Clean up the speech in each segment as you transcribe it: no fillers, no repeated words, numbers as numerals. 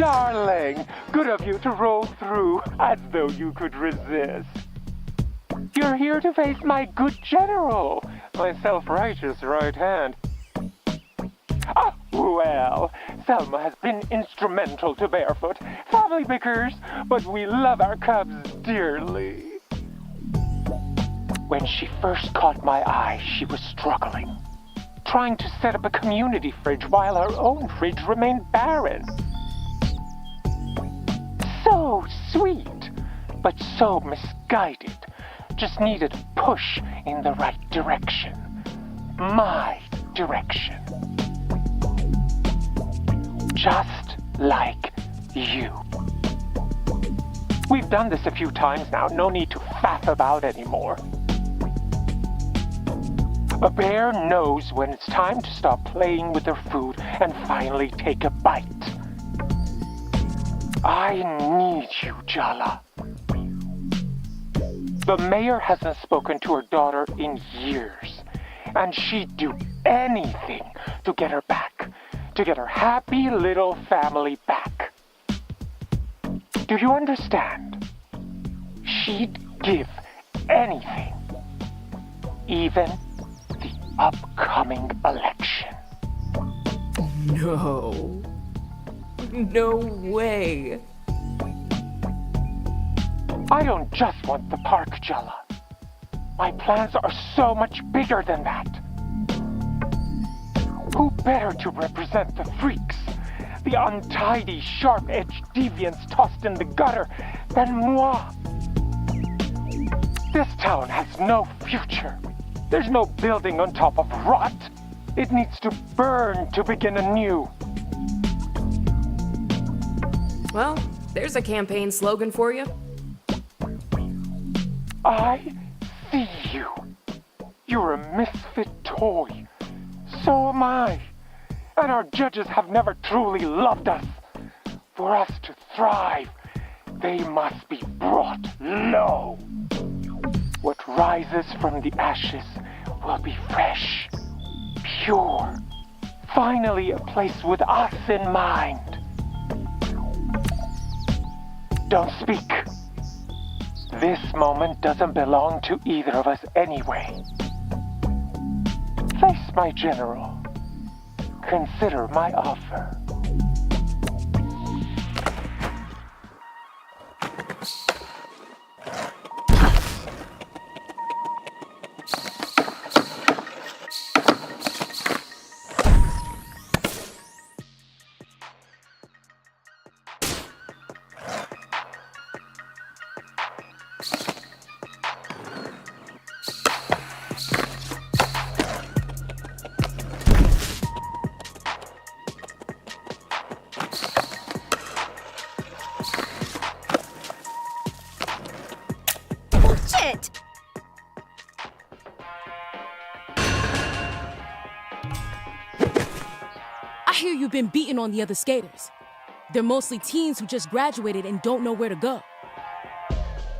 darling! Good of you to roll through, as though you could resist. You're here to face my good general, my self-righteous right hand. Ah, well, Selma has been instrumental to Barefoot. Family bickers, but we love our cubs dearly. When she first caught my eye, she was struggling, trying to set up a community fridge while her own fridge remained barren. So sweet, but so misguided. Just needed a push in the right direction. My direction. Just like you. We've done this a few times now. No need to faff about anymore. A bear knows when it's time to stop playing with their food and finally take a bite. I need you, Jala. The mayor hasn't spoken to her daughter in years, and she'd do anything to get her back, to get her happy little family back. Do you understand? She'd give anything, even the upcoming election. No. No way. I don't just want the park, Jala. My plans are so much bigger than that. Who better to represent the freaks, the untidy, sharp-edged deviants tossed in the gutter, than moi? This town has no future. There's no building on top of rot. It needs to burn to begin anew. Well, there's a campaign slogan for you. I see you. You're a misfit toy. So am I. And our judges have never truly loved us. For us to thrive, they must be brought low. What rises from the ashes will be fresh, pure. Finally, a place with us in mind. Don't speak. This moment doesn't belong to either of us anyway. Face my general. Consider my offer. Bullshit! I hear you've been beating on the other skaters. They're mostly teens who just graduated and don't know where to go.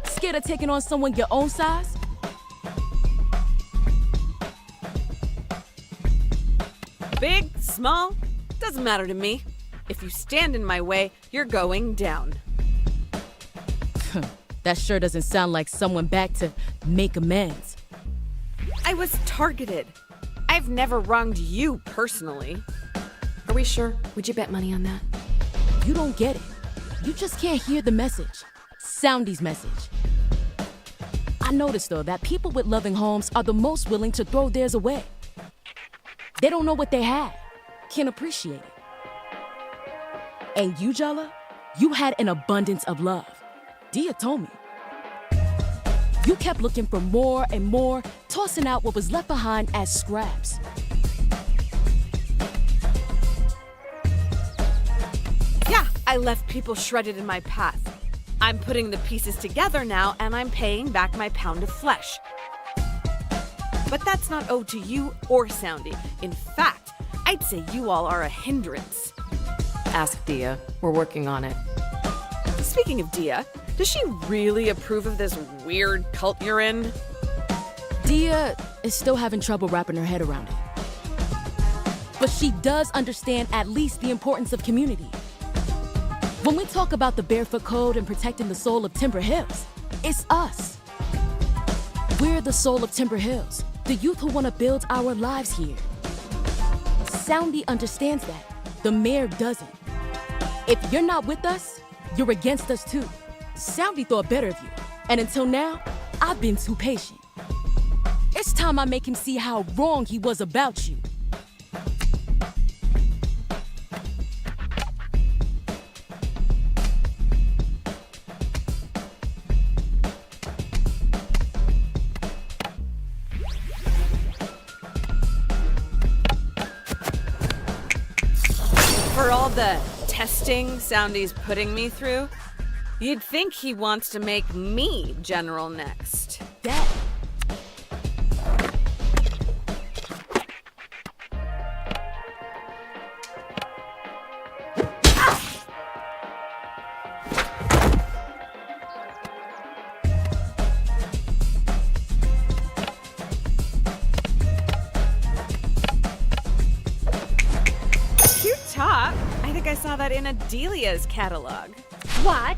Scared of taking on someone your own size? Big, small, doesn't matter to me. If you stand in my way, you're going down. That sure doesn't sound like someone back to make amends. I was targeted. I've never wronged you personally. Are we sure? Would you bet money on that? You don't get it. You just can't hear the message. Soundy's message. I noticed, though, that people with loving homes are the most willing to throw theirs away. They don't know what they had, can't appreciate it. And you, Jala, you had an abundance of love. Dia told me. You kept looking for more and more, tossing out what was left behind as scraps. Yeah, I left people shredded in my path. I'm putting the pieces together now, and I'm paying back my pound of flesh. But that's not owed to you or Soundy. In fact, I'd say you all are a hindrance. Ask Dia. We're working on it. Speaking of Dia, does she really approve of this weird cult you're in? Dia is still having trouble wrapping her head around it. But she does understand at least the importance of community. When we talk about the Barefoot Code and protecting the soul of Timber Hills, it's us. We're the soul of Timber Hills, the youth who want to build our lives here. Soundy understands that. The mayor doesn't. If you're not with us, you're against us too. Soundy thought better of you, and until now, I've been too patient. It's time I make him see how wrong he was about you. For all the testing Soundy's putting me through, you'd think he wants to make me general next. Dad. Top? I think I saw that in Adelia's catalog. What?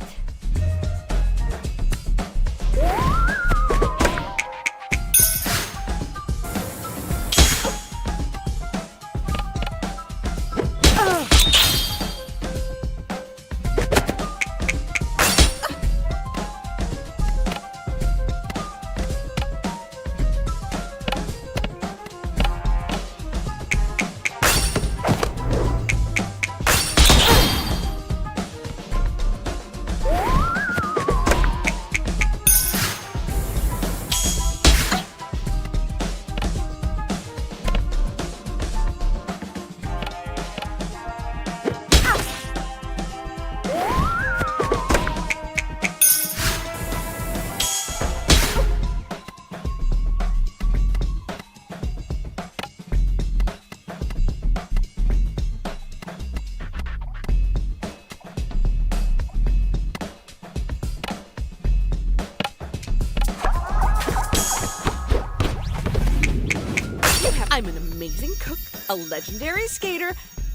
I'm an amazing cook, a legendary skater,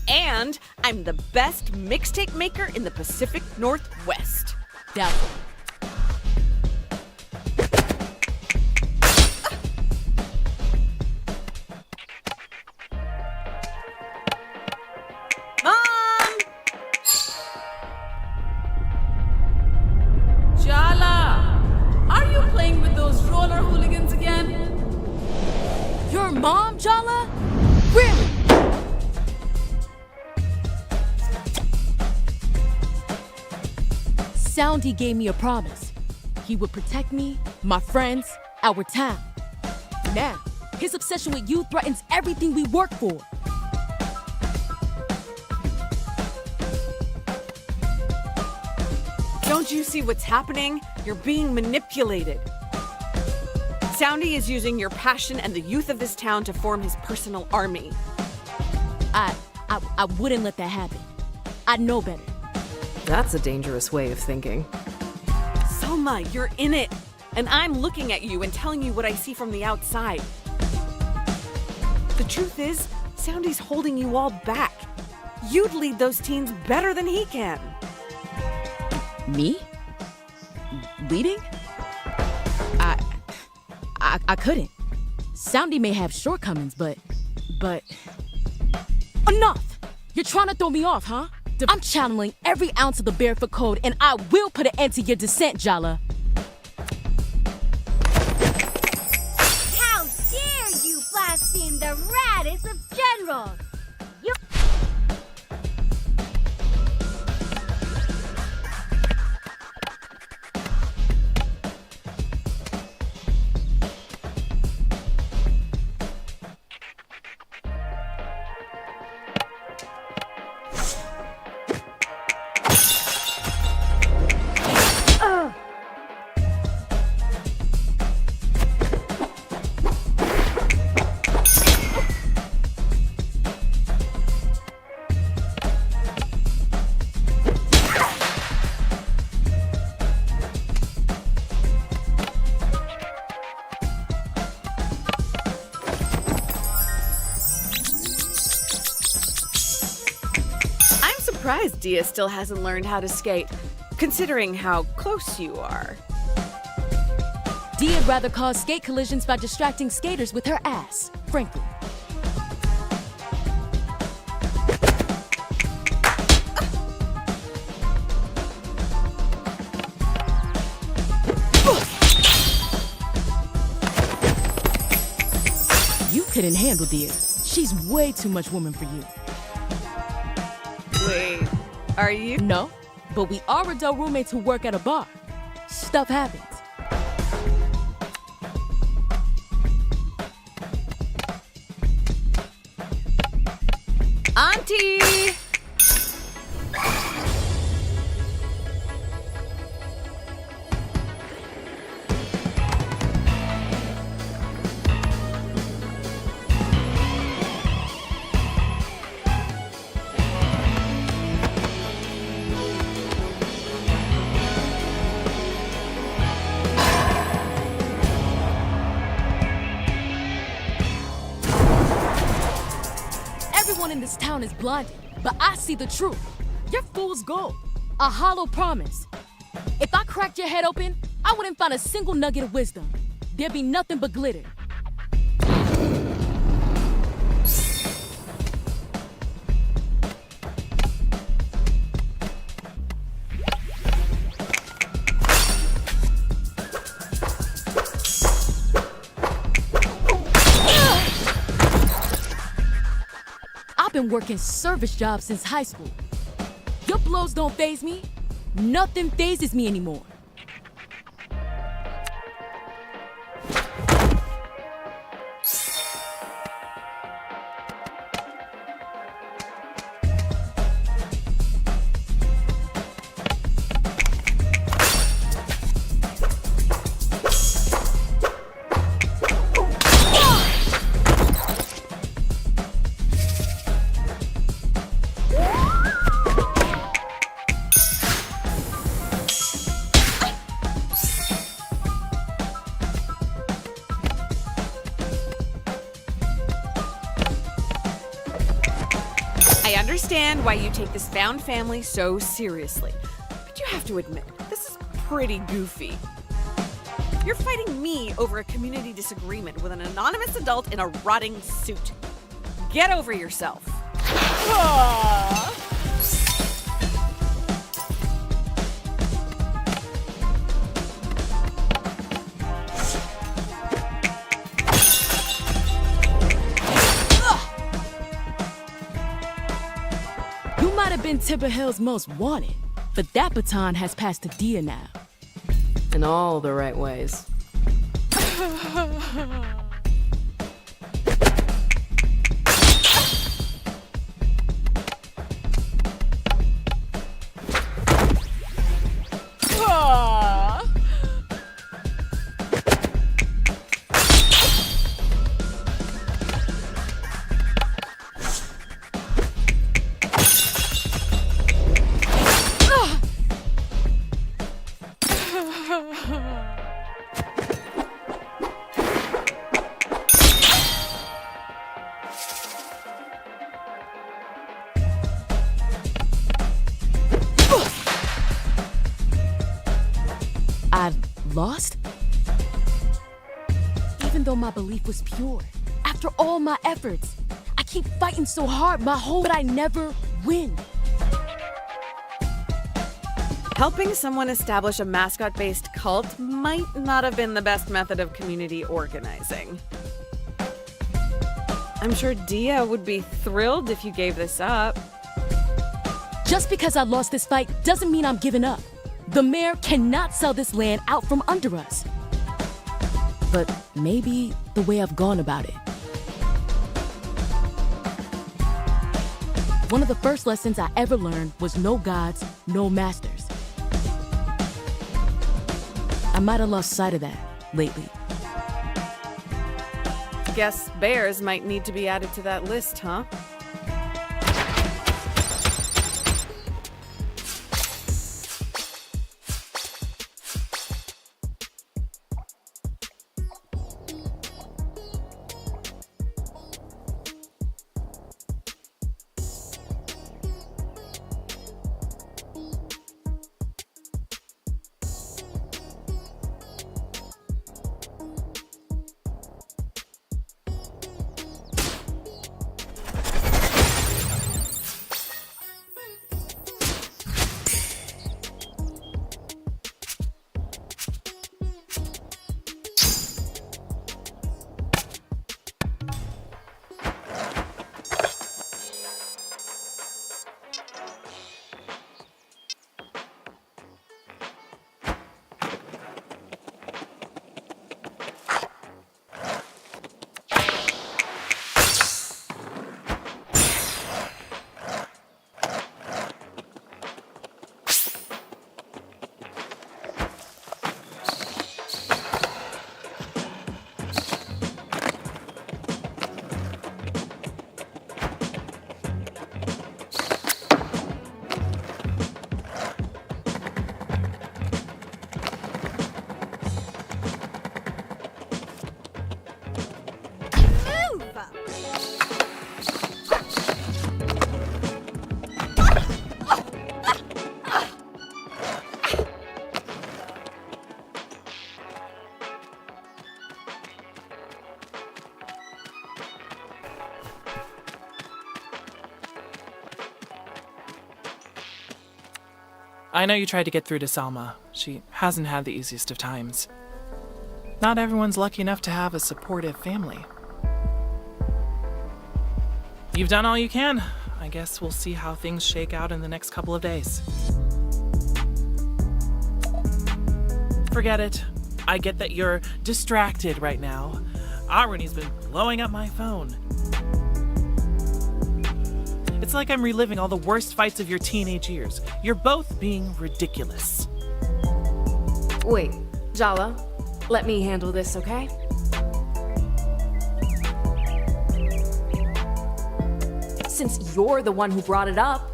and I'm the best mixtape maker in the Pacific Northwest. Doubtful. Mom! Jala! Are you playing with those roller hooligans again? Your mom, Jala? Really? Soundy gave me a promise. He would protect me, my friends, our town. Now, his obsession with you threatens everything we work for. Don't you see what's happening? You're being manipulated. Soundy is using your passion and the youth of this town to form his personal army. I wouldn't let that happen. I know better. That's a dangerous way of thinking. Selma, you're in it. And I'm looking at you and telling you what I see from the outside. The truth is, Soundy's holding you all back. You'd lead those teens better than he can. Me? Leading? I couldn't. Soundy may have shortcomings, but... Enough! You're trying to throw me off, huh? I'm channeling every ounce of the Barefoot Code, and I will put an end to your descent, Jala. How dare you blaspheme the raddest of generals! You... surprised Dia still hasn't learned how to skate, considering how close you are. Dia'd rather cause skate collisions by distracting skaters with her ass, frankly. You couldn't handle Dia. She's way too much woman for you. Wait, are you? No, but we are adult roommates who work at a bar. Stuff happens. Auntie! Everyone in this town is blinded, but I see the truth. You're fool's gold, a hollow promise. If I cracked your head open, I wouldn't find a single nugget of wisdom. There'd be nothing but glitter. I've been working service jobs since high school. Your blows don't faze me. Nothing fazes me anymore. I understand why you take this found family so seriously, but you have to admit, this is pretty goofy. You're fighting me over a community disagreement with an anonymous adult in a rotting suit. Get over yourself. You might have been Timber Hill's most wanted, but that baton has passed to Dia now. In all the right ways. I lost? Even though my belief was pure, after all my efforts, I keep fighting so hard but I never win. Helping someone establish a mascot-based cult might not have been the best method of community organizing. I'm sure Dia would be thrilled if you gave this up. Just because I lost this fight doesn't mean I'm giving up. The mayor cannot sell this land out from under us. But maybe the way I've gone about it. One of the first lessons I ever learned was no gods, no masters. I might have lost sight of that lately. Guess bears might need to be added to that list, huh? I know you tried to get through to Salma. She hasn't had the easiest of times. Not everyone's lucky enough to have a supportive family. You've done all you can. I guess we'll see how things shake out in the next couple of days. Forget it. I get that you're distracted right now. Irony's been blowing up my phone. It's like I'm reliving all the worst fights of your teenage years. You're both being ridiculous. Wait, Jala, let me handle this, okay? Since you're the one who brought it up,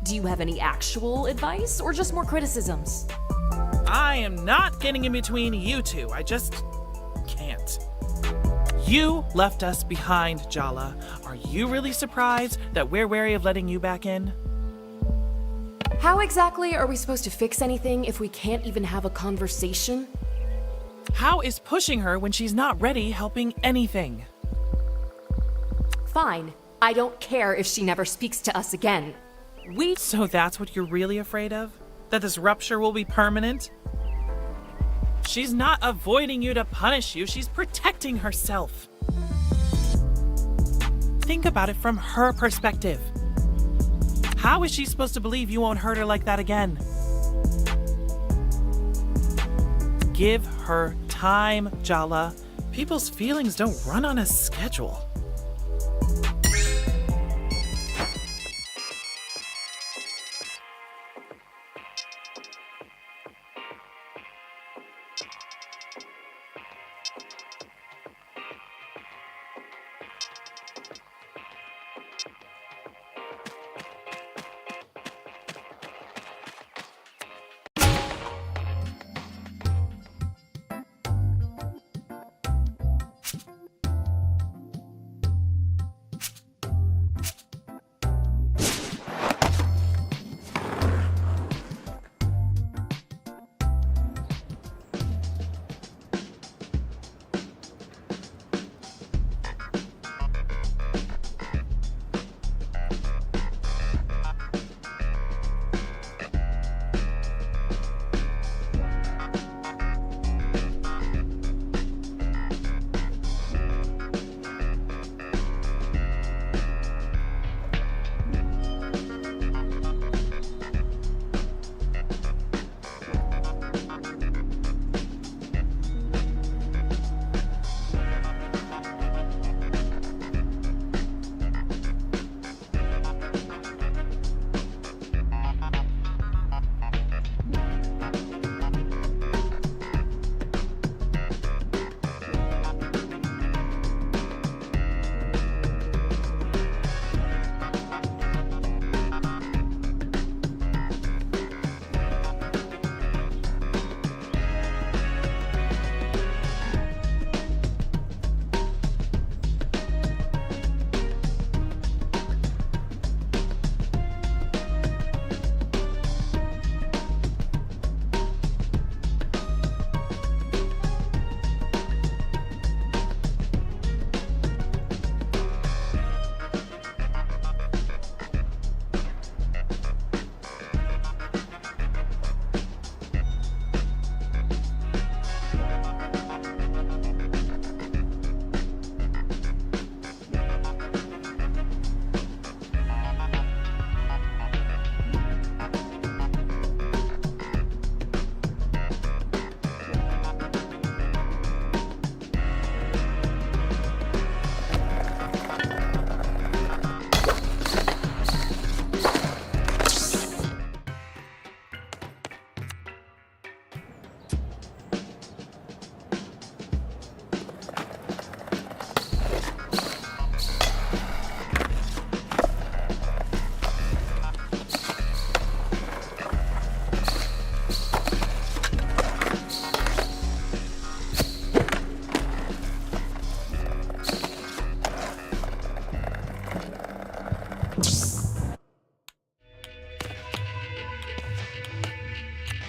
do you have any actual advice or just more criticisms? I am not getting in between you two. I just can't. You left us behind, Jala. Are you really surprised that we're wary of letting you back in? How exactly are we supposed to fix anything if we can't even have a conversation? How is pushing her when she's not ready helping anything? Fine. I don't care if she never speaks to us again. So that's what you're really afraid of? That this rupture will be permanent? She's not avoiding you to punish you, she's protecting herself. Think about it from her perspective. How is she supposed to believe you won't hurt her like that again? Give her time, Jala. People's feelings don't run on a schedule.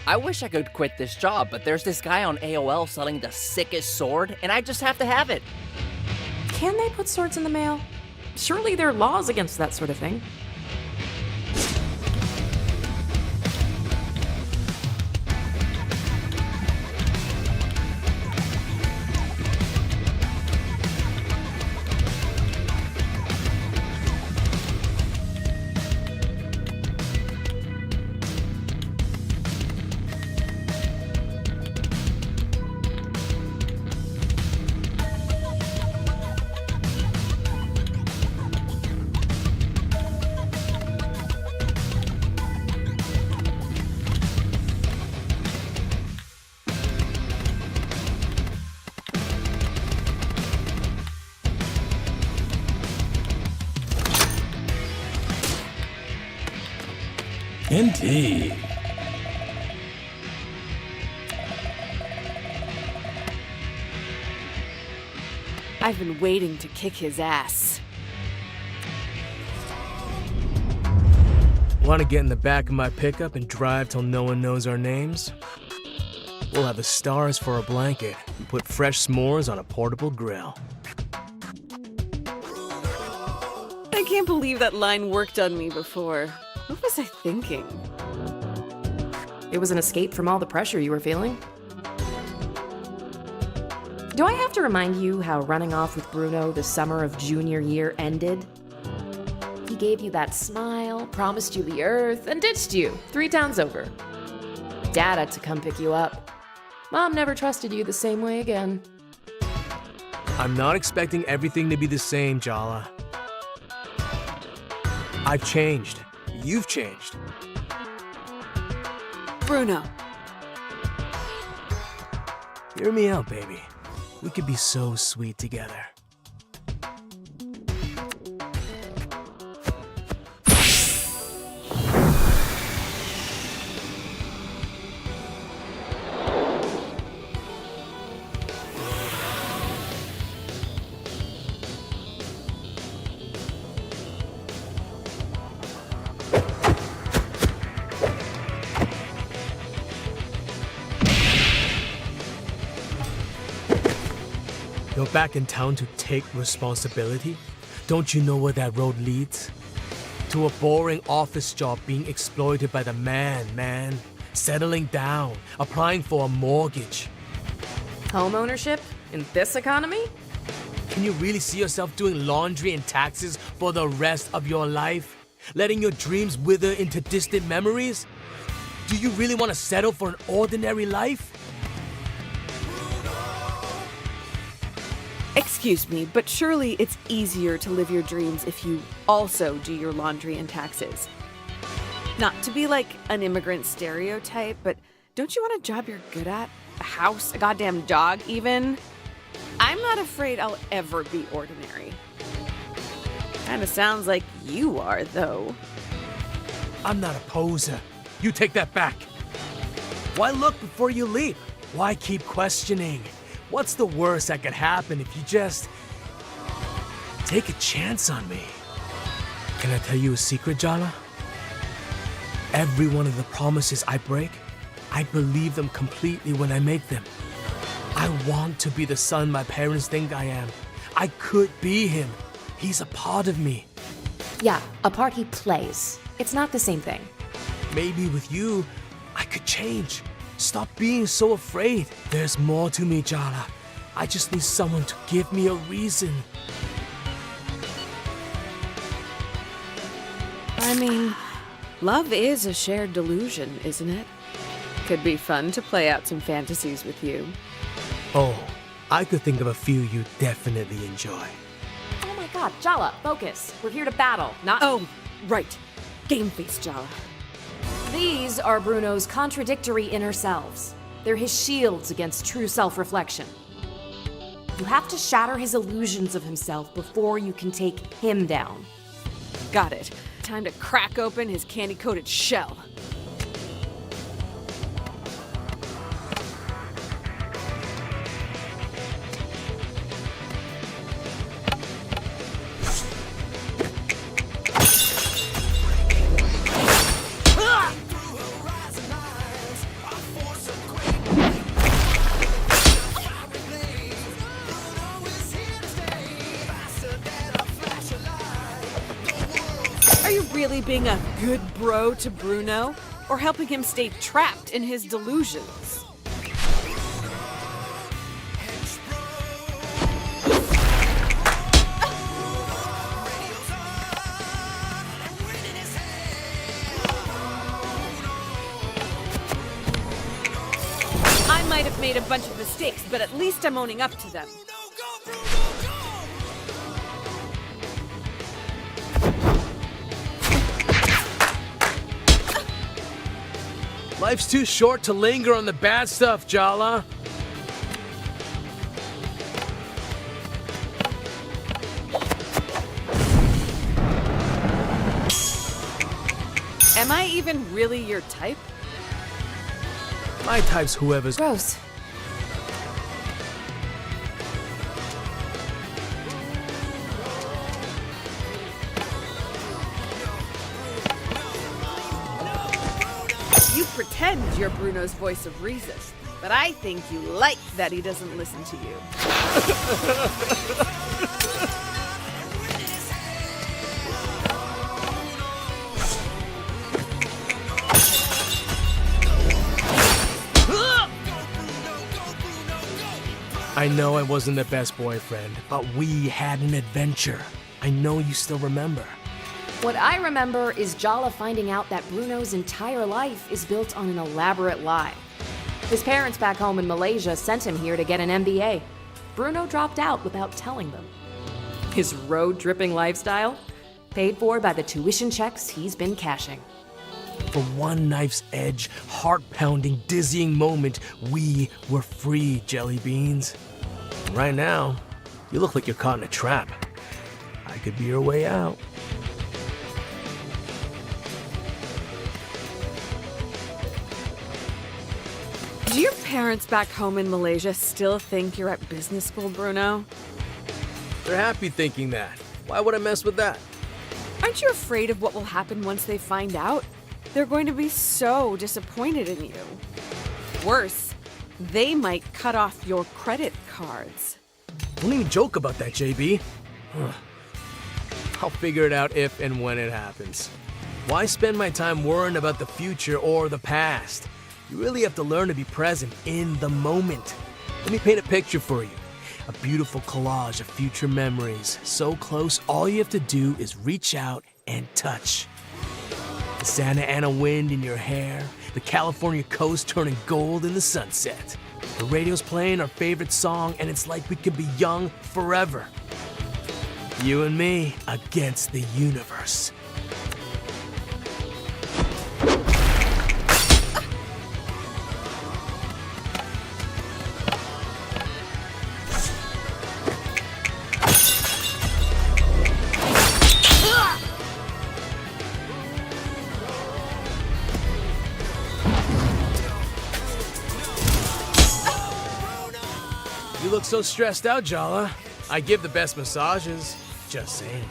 I wish I could quit this job, but there's this guy on AOL selling the sickest sword, and I just have to have it. Can they put swords in the mail? Surely there are laws against that sort of thing. Indeed. I've been waiting to kick his ass. Want to get in the back of my pickup and drive till no one knows our names? We'll have the stars for a blanket and put fresh s'mores on a portable grill. I can't believe that line worked on me before. What was I thinking? It was an escape from all the pressure you were feeling. Do I have to remind you how running off with Bruno the summer of junior year ended? He gave you that smile, promised you the earth, and ditched you 3 towns over. Dad had to come pick you up. Mom never trusted you the same way again. I'm not expecting everything to be the same, Jala. I've changed. You've changed. Bruno. Hear me out, baby. We could be so sweet together. You're back in town to take responsibility? Don't you know where that road leads? To a boring office job being exploited by the man. Settling down, applying for a mortgage. Home ownership in this economy? Can you really see yourself doing laundry and taxes for the rest of your life? Letting your dreams wither into distant memories? Do you really want to settle for an ordinary life? Excuse me, but surely it's easier to live your dreams if you also do your laundry and taxes. Not to be like an immigrant stereotype, but don't you want a job you're good at? A house, a goddamn dog, even? I'm not afraid I'll ever be ordinary. Kinda sounds like you are, though. I'm not a poser. You take that back. Why look before you leap? Why keep questioning? What's the worst that could happen if you just take a chance on me? Can I tell you a secret, Jala? Every one of the promises I break, I believe them completely when I make them. I want to be the son my parents think I am. I could be him. He's a part of me. Yeah, a part he plays. It's not the same thing. Maybe with you, I could change. Stop being so afraid. There's more to me, Jala. I just need someone to give me a reason. I mean, love is a shared delusion, isn't it? Could be fun to play out some fantasies with you. Oh, I could think of a few you definitely enjoy. Oh my god, Jala, focus. We're here to battle, not... Oh, right. Game face, Jala. These are Bruno's contradictory inner selves. They're his shields against true self-reflection. You have to shatter his illusions of himself before you can take him down. Got it. Time to crack open his candy-coated shell. Are you really being a good bro to Bruno? Or helping him stay trapped in his delusions? I might have made a bunch of mistakes, but at least I'm owning up to them. Life's too short to linger on the bad stuff, Jala. Am I even really your type? My type's whoever's. Gross. You pretend you're Bruno's voice of reason, but I think you like that he doesn't listen to you. I know I wasn't the best boyfriend, but we had an adventure. I know you still remember. What I remember is Jala finding out that Bruno's entire life is built on an elaborate lie. His parents back home in Malaysia sent him here to get an MBA. Bruno dropped out without telling them. His road-dripping lifestyle? Paid for by the tuition checks he's been cashing. For one knife's edge, heart-pounding, dizzying moment, we were free, jelly beans. Right now, you look like you're caught in a trap. I could be your way out. Do your parents back home in Malaysia still think you're at business school, Bruno? They're happy thinking that. Why would I mess with that? Aren't you afraid of what will happen once they find out? They're going to be so disappointed in you. Worse, they might cut off your credit cards. Don't even joke about that, JB. Ugh. I'll figure it out if and when it happens. Why spend my time worrying about the future or the past? You really have to learn to be present in the moment. Let me paint a picture for you. A beautiful collage of future memories. So close, all you have to do is reach out and touch. The Santa Ana wind in your hair, the California coast turning gold in the sunset. The radio's playing our favorite song, and it's like we could be young forever. You and me against the universe. You look so stressed out, Jala. I give the best massages. Just saying.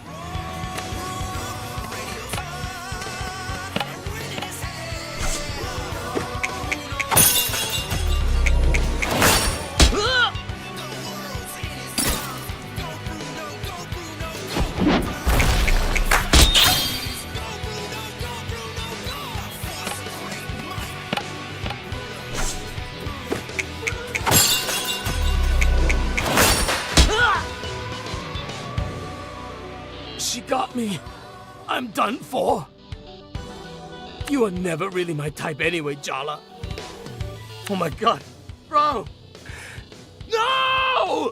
She got me. I'm done for. You are never really my type anyway, Jala. Oh my god. Bro! No!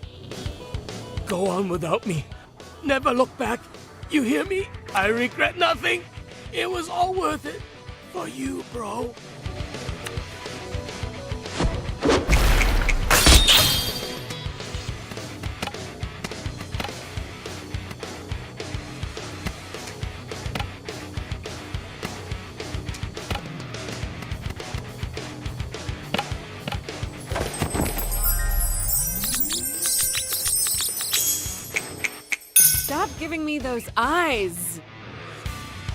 Go on without me. Never look back. You hear me? I regret nothing. It was all worth it. For you, bro. Stop giving me those eyes.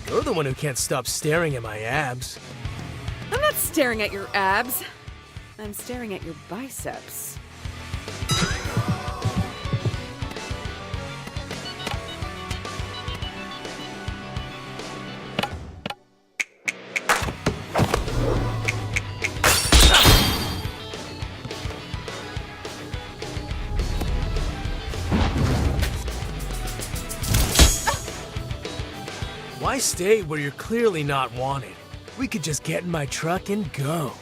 You're the one who can't stop staring at my abs. I'm not staring at your abs. I'm staring at your biceps. Why stay where you're clearly not wanted? We could just get in my truck and go.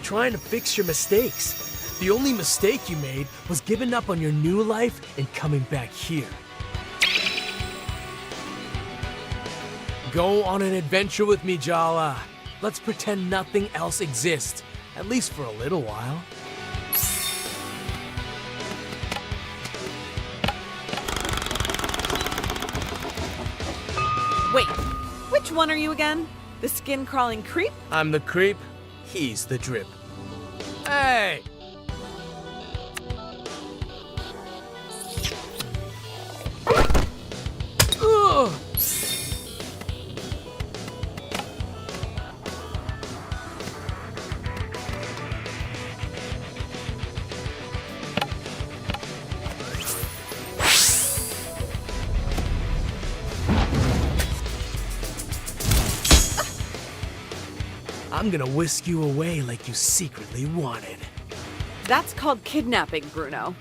trying to fix your mistakes. The only mistake you made was giving up on your new life and coming back here. Go on an adventure with me, Jala. Let's pretend nothing else exists, at least for a little while. Wait, which one are you again? The skin-crawling creep? I'm the creep, he's the drip. Hey! Ugh! I'm gonna whisk you away like you secretly wanted. That's called kidnapping, Bruno.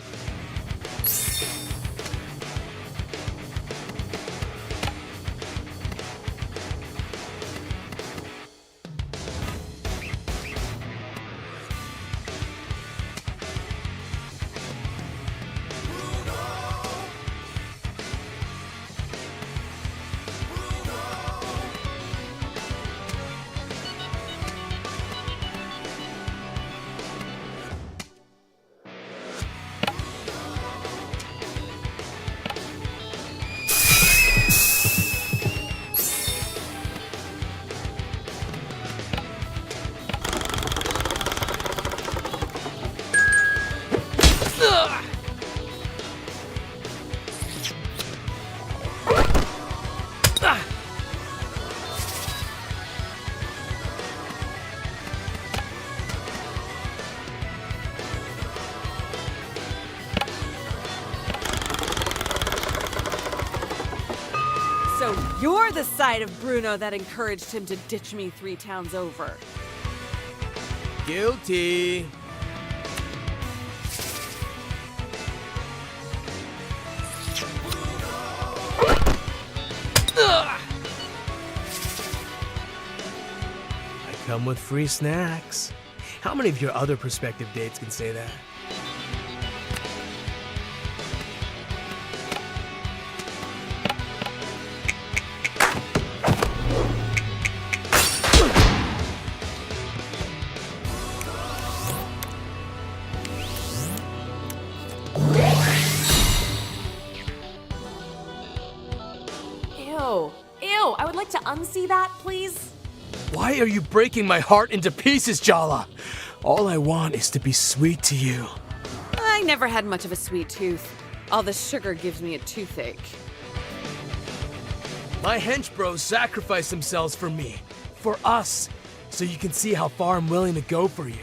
So you're the side of Bruno that encouraged him to ditch me 3 towns over. Guilty. I come with free snacks. How many of your other prospective dates can say that? Ew, I would like to unsee that, please. Why are you breaking my heart into pieces, Jala? All I want is to be sweet to you. I never had much of a sweet tooth. All the sugar gives me a toothache. My hench bros sacrifice themselves for me, for us, so you can see how far I'm willing to go for you.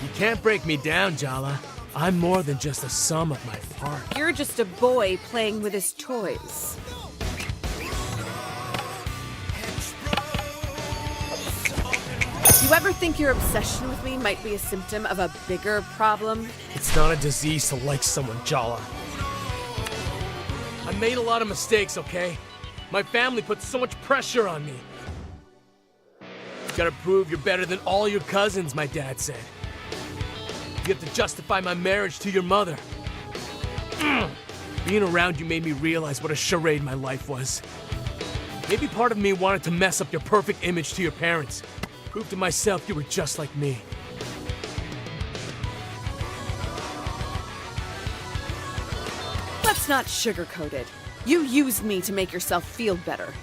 You can't break me down, Jala. I'm more than just a sum of my parts. You're just a boy playing with his toys. You ever think your obsession with me might be a symptom of a bigger problem? It's not a disease to like someone, Jala. I made a lot of mistakes, okay? My family put so much pressure on me. You gotta prove you're better than all your cousins, my dad said. You have to justify my marriage to your mother. Being around you made me realize what a charade my life was. Maybe part of me wanted to mess up your perfect image to your parents. Prove to myself you were just like me. Let's not sugarcoat it. You used me to make yourself feel better.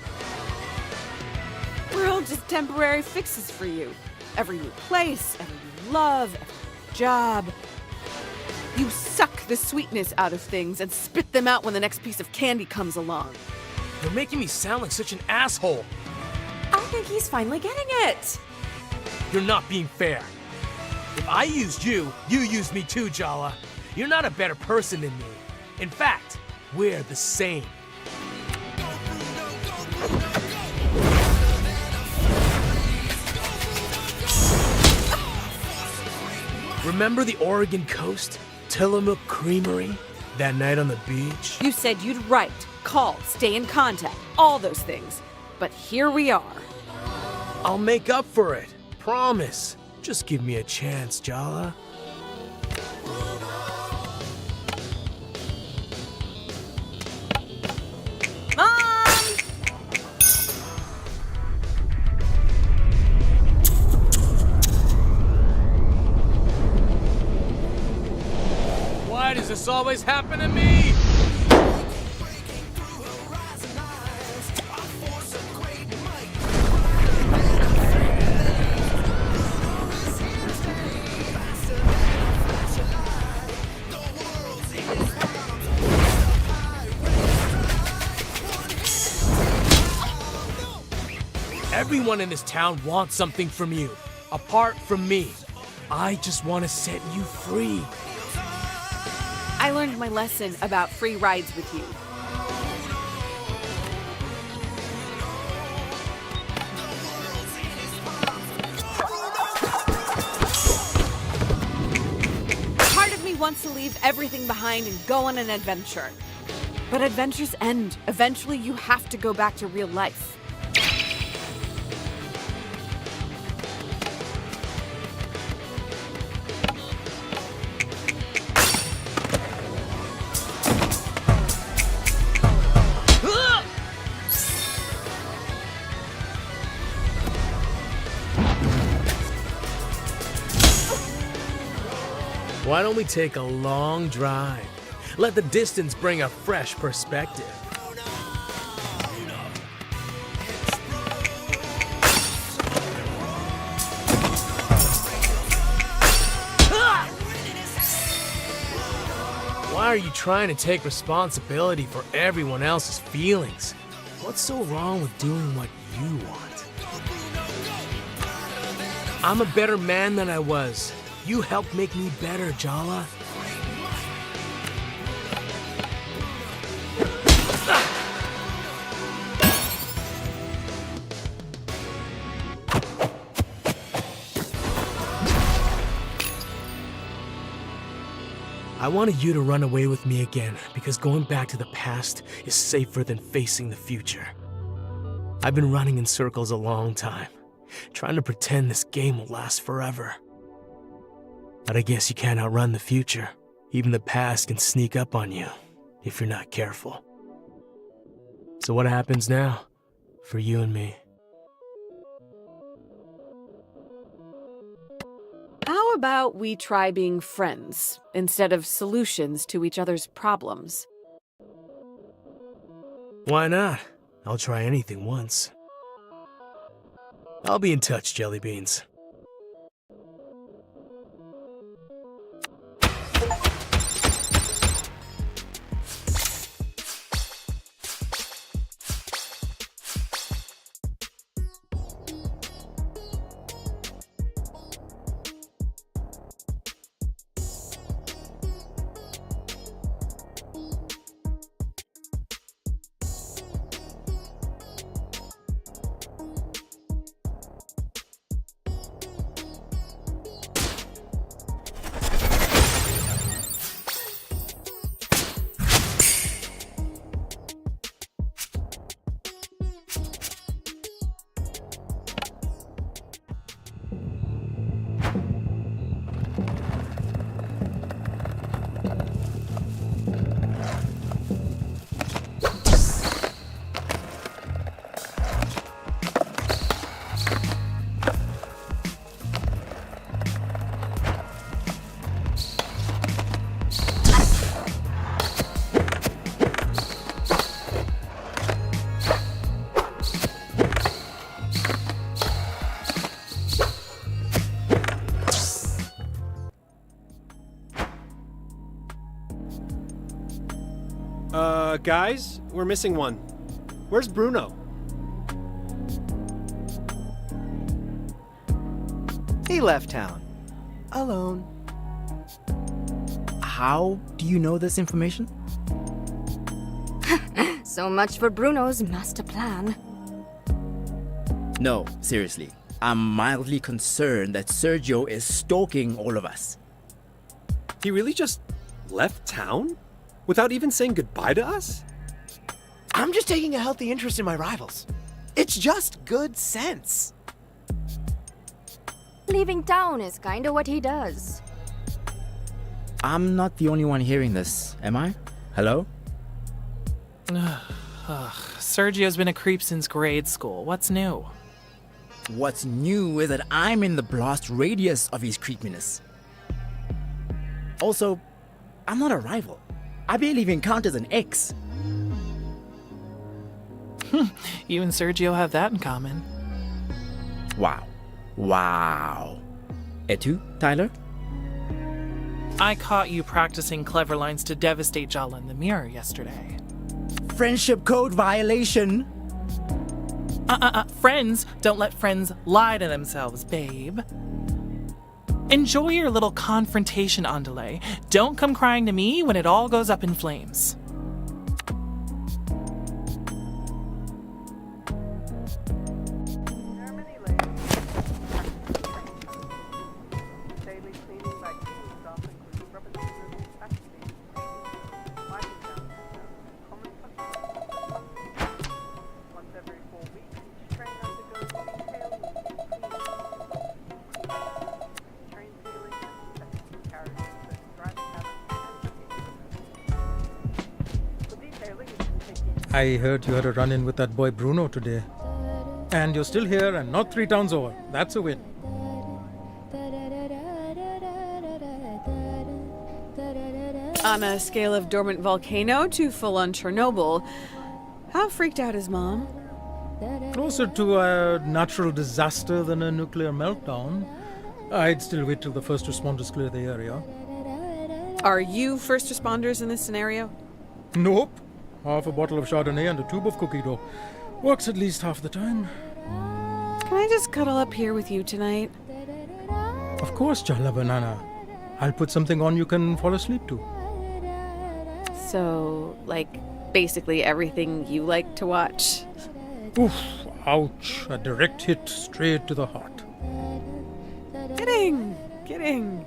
We're all just temporary fixes for you. Every new place, every new love, every job. You suck the sweetness out of things and spit them out when the next piece of candy comes along. You're making me sound like such an asshole. I think he's finally getting it. You're not being fair. If I used you, you used me too, Jala. You're not a better person than me. In fact, we're the same. Remember the Oregon coast? Tillamook Creamery? That night on the beach? You said you'd write, call, stay in contact, all those things. But here we are. I'll make up for it. Promise. Just give me a chance, Jala. Mom! Why does this always happen to me? Everyone in this town wants something from you, apart from me. I just want to set you free. I learned my lesson about free rides with you. Part of me wants to leave everything behind and go on an adventure. But adventures end. Eventually, you have to go back to real life. Why don't we take a long drive? Let the distance bring a fresh perspective. Why are you trying to take responsibility for everyone else's feelings? What's so wrong with doing what you want? I'm a better man than I was. You helped make me better, Jala. I wanted you to run away with me again because going back to the past is safer than facing the future. I've been running in circles a long time, trying to pretend this game will last forever. But I guess you can't outrun the future. Even the past can sneak up on you if you're not careful. So what happens now for you and me? How about we try being friends instead of solutions to each other's problems? Why not? I'll try anything once. I'll be in touch, Jelly Beans. Guys, we're missing one. Where's Bruno? He left town. Alone. How do you know this information? So much for Bruno's master plan. No, seriously. I'm mildly concerned that Sergio is stalking all of us. He really just left town? Without even saying goodbye to us? I'm just taking a healthy interest in my rivals. It's just good sense. Leaving town is kinda what he does. I'm not the only one hearing this, am I? Hello? Sergio's been a creep since grade school. What's new? What's new is that I'm in the blast radius of his creepiness. Also, I'm not a rival. I barely even count as an ex. You and Sergio have that in common. Wow. Wow. Et tu, Tyler? I caught you practicing clever lines to devastate Jala in the mirror yesterday. Friendship code violation. Friends don't let friends lie to themselves, babe. Enjoy your little confrontation, Andale. Don't come crying to me when it all goes up in flames. I heard you had a run-in with that boy Bruno today. And you're still here and not 3 towns over. That's a win. On a scale of dormant volcano to full-on Chernobyl, how freaked out is Mom? Closer to a natural disaster than a nuclear meltdown. I'd still wait till the first responders clear the area. Are you first responders in this scenario? Nope. Half a bottle of Chardonnay and a tube of cookie dough. Works at least half the time. Can I just cuddle up here with you tonight? Of course, Jala Banana. I'll put something on you can fall asleep to. So, like, basically everything you like to watch? Oof, ouch. A direct hit straight to the heart. Kidding.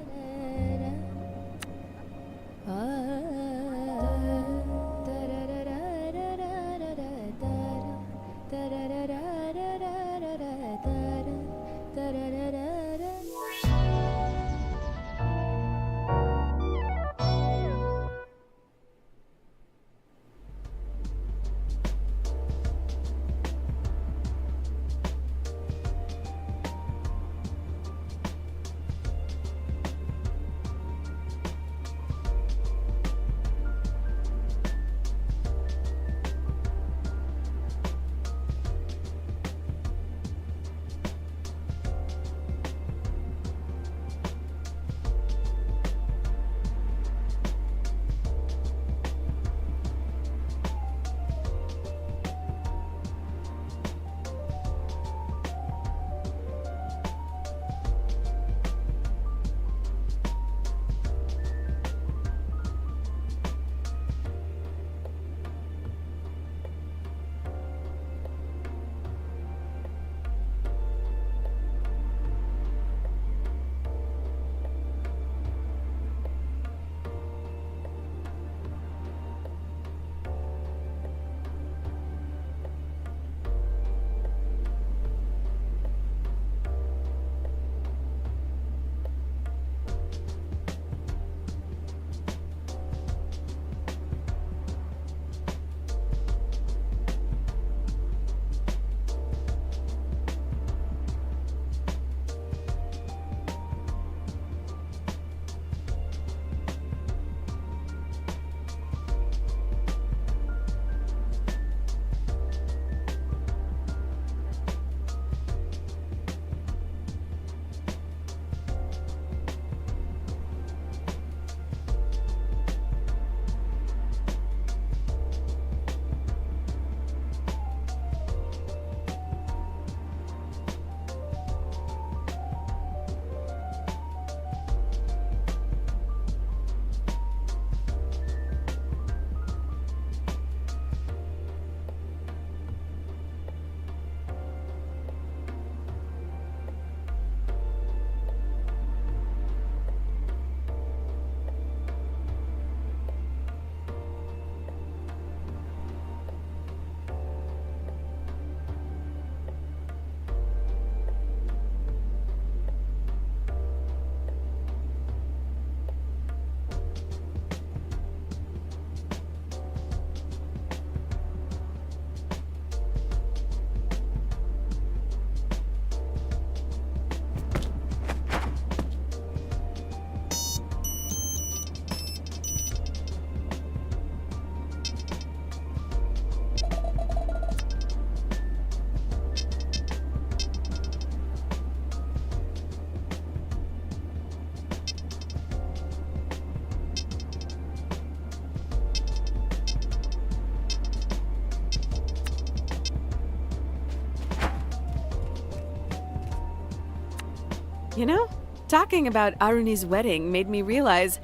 You know, talking about Aruni's wedding made me realize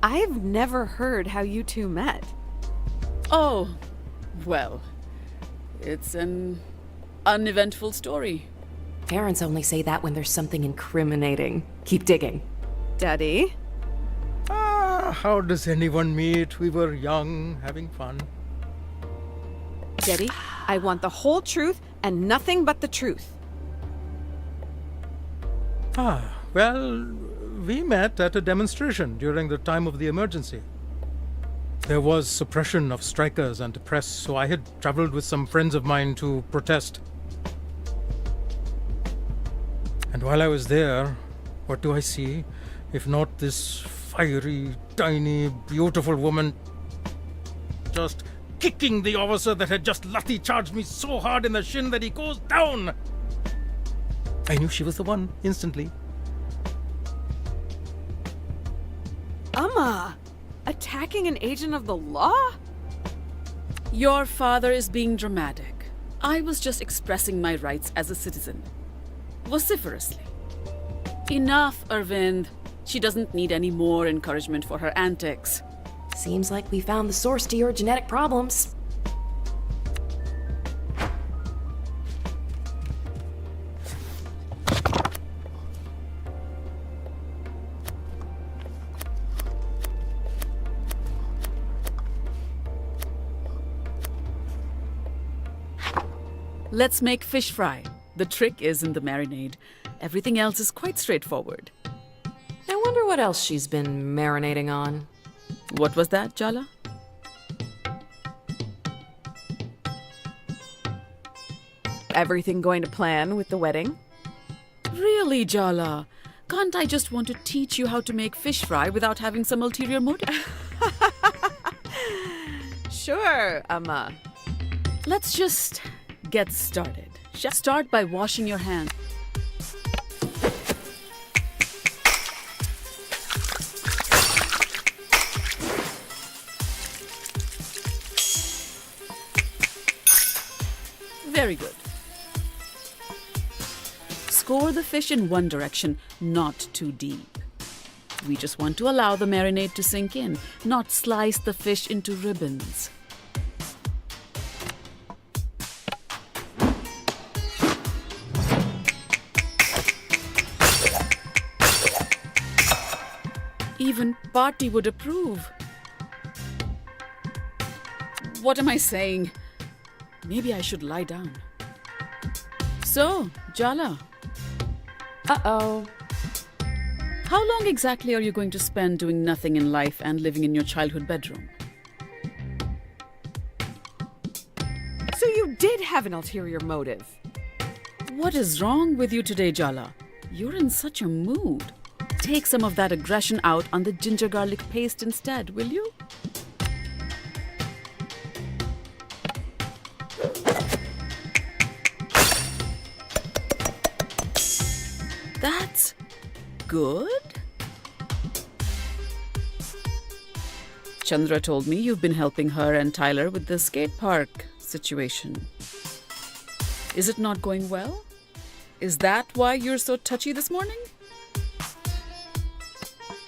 I've never heard how you two met. Oh, well, it's an uneventful story. Parents only say that when there's something incriminating. Keep digging. Daddy? How does anyone meet? We were young, having fun. Daddy, I want the whole truth and nothing but the truth. Well, we met at a demonstration during the time of the emergency. There was suppression of strikers and press, so I had traveled with some friends of mine to protest. And while I was there, what do I see? If not this fiery, tiny, beautiful woman just kicking the officer that had just lathi charged me so hard in the shin that he goes down. I knew she was the one instantly. Amma! Attacking an agent of the law? Your father is being dramatic. I was just expressing my rights as a citizen. Vociferously. Enough, Arvind. She doesn't need any more encouragement for her antics. Seems like we found the source to your genetic problems. Let's make fish fry. The trick is in the marinade. Everything else is quite straightforward. I wonder what else she's been marinating on. What was that, Jala? Everything going to plan with the wedding? Really, Jala? Can't I just want to teach you how to make fish fry without having some ulterior motive? Sure, Amma. Let's just get started. Start by washing your hands. Very good. Score the fish in one direction, not too deep. We just want to allow the marinade to sink in, not slice the fish into ribbons. Even Party would approve. What am I saying? Maybe I should lie down. So, Jala. Uh-oh. How long exactly are you going to spend doing nothing in life and living in your childhood bedroom? So you did have an ulterior motive. What is wrong with you today, Jala? You're in such a mood. Take some of that aggression out on the ginger garlic paste instead, will you? That's good. Chandra told me you've been helping her and Tyler with the skate park situation. Is it not going well? Is that why you're so touchy this morning?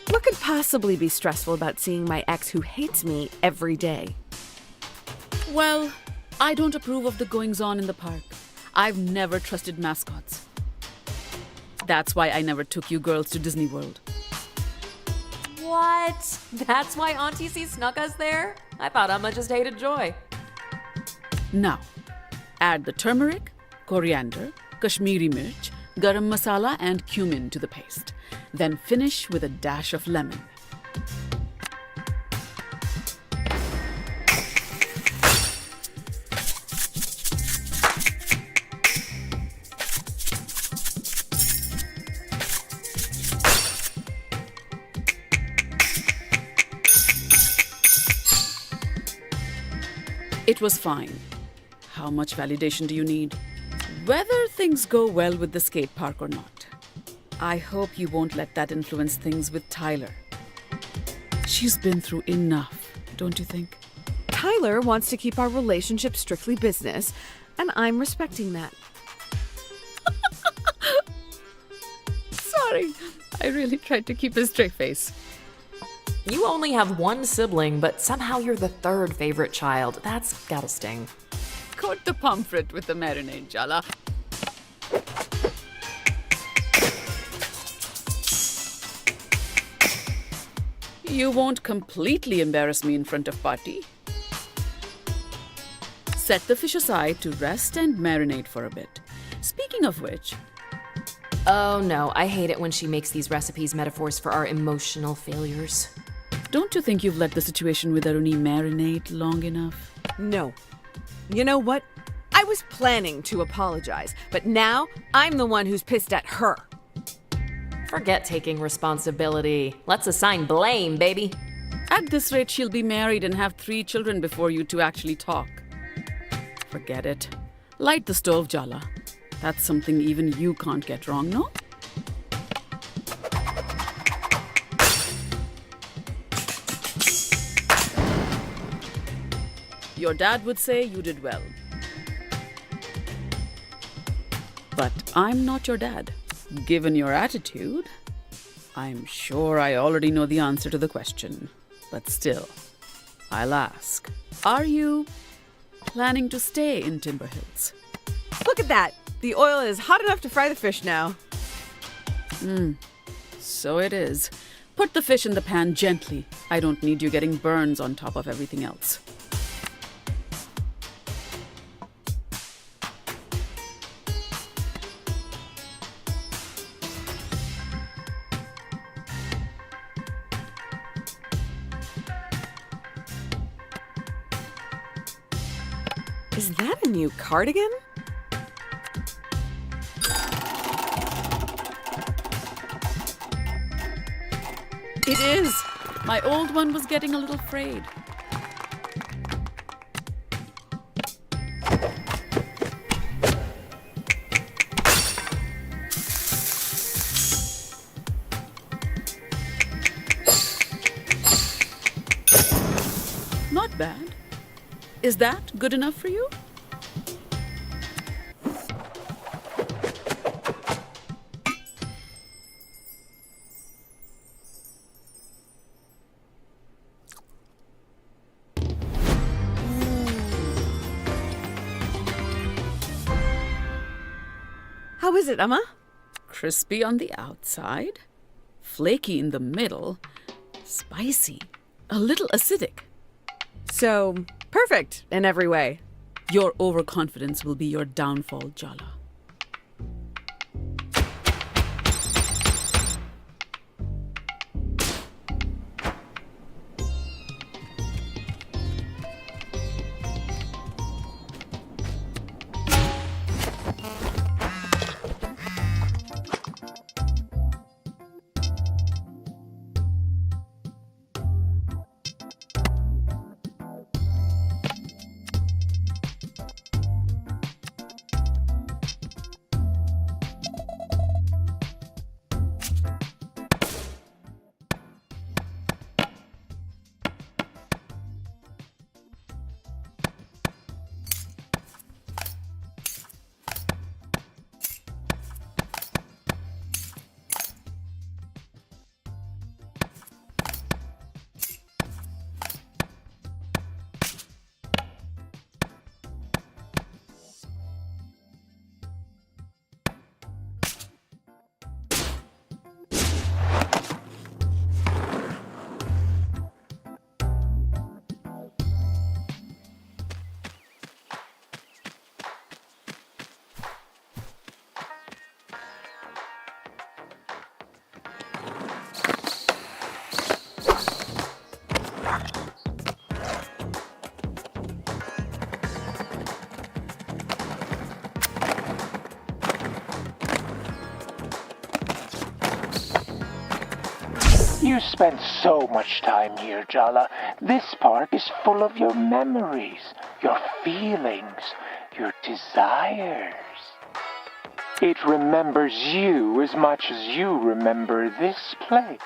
What could possibly be stressful about seeing my ex who hates me every day? Well, I don't approve of the goings-on in the park. I've never trusted mascots. That's why I never took you girls to Disney World. What? That's why Auntie C snuck us there? I thought Amma just hated Joy. Now, add the turmeric, coriander, Kashmiri mirch, garam masala and cumin to the paste. Then finish with a dash of lemon. It was fine. How much validation do you need? Whether things go well with the skate park or not, I hope you won't let that influence things with Tyler. She's been through enough, don't you think? Tyler wants to keep our relationship strictly business, and I'm respecting that. Sorry. I really tried to keep a straight face. You only have one sibling, but somehow you're the third favorite child. That's gotta sting. Coat the pomfret with the marinade, Jala. You won't completely embarrass me in front of Party. Set the fish aside to rest and marinate for a bit. Speaking of which... Oh no, I hate it when she makes these recipes metaphors for our emotional failures. Don't you think you've let the situation with Aruni marinate long enough? No. You know what? I was planning to apologize, but now I'm the one who's pissed at her. Forget taking responsibility. Let's assign blame, baby. At this rate, she'll be married and have 3 children before you two actually talk. Forget it. Light the stove, Jala. That's something even you can't get wrong, no? Your dad would say you did well. But I'm not your dad. Given your attitude, I'm sure I already know the answer to the question. But still, I'll ask. Are you planning to stay in Timber Hills? Look at that! The oil is hot enough to fry the fish now. So it is. Put the fish in the pan gently. I don't need you getting burns on top of everything else. Is that a new cardigan? It is. My old one was getting a little frayed. Not bad. Is that good enough for you? How is it, Amma? Crispy on the outside, flaky in the middle, spicy, a little acidic. So, perfect in every way. Your overconfidence will be your downfall, Jala. You spend so much time here, Jala. This park is full of your memories, your feelings, your desires. It remembers you as much as you remember this place.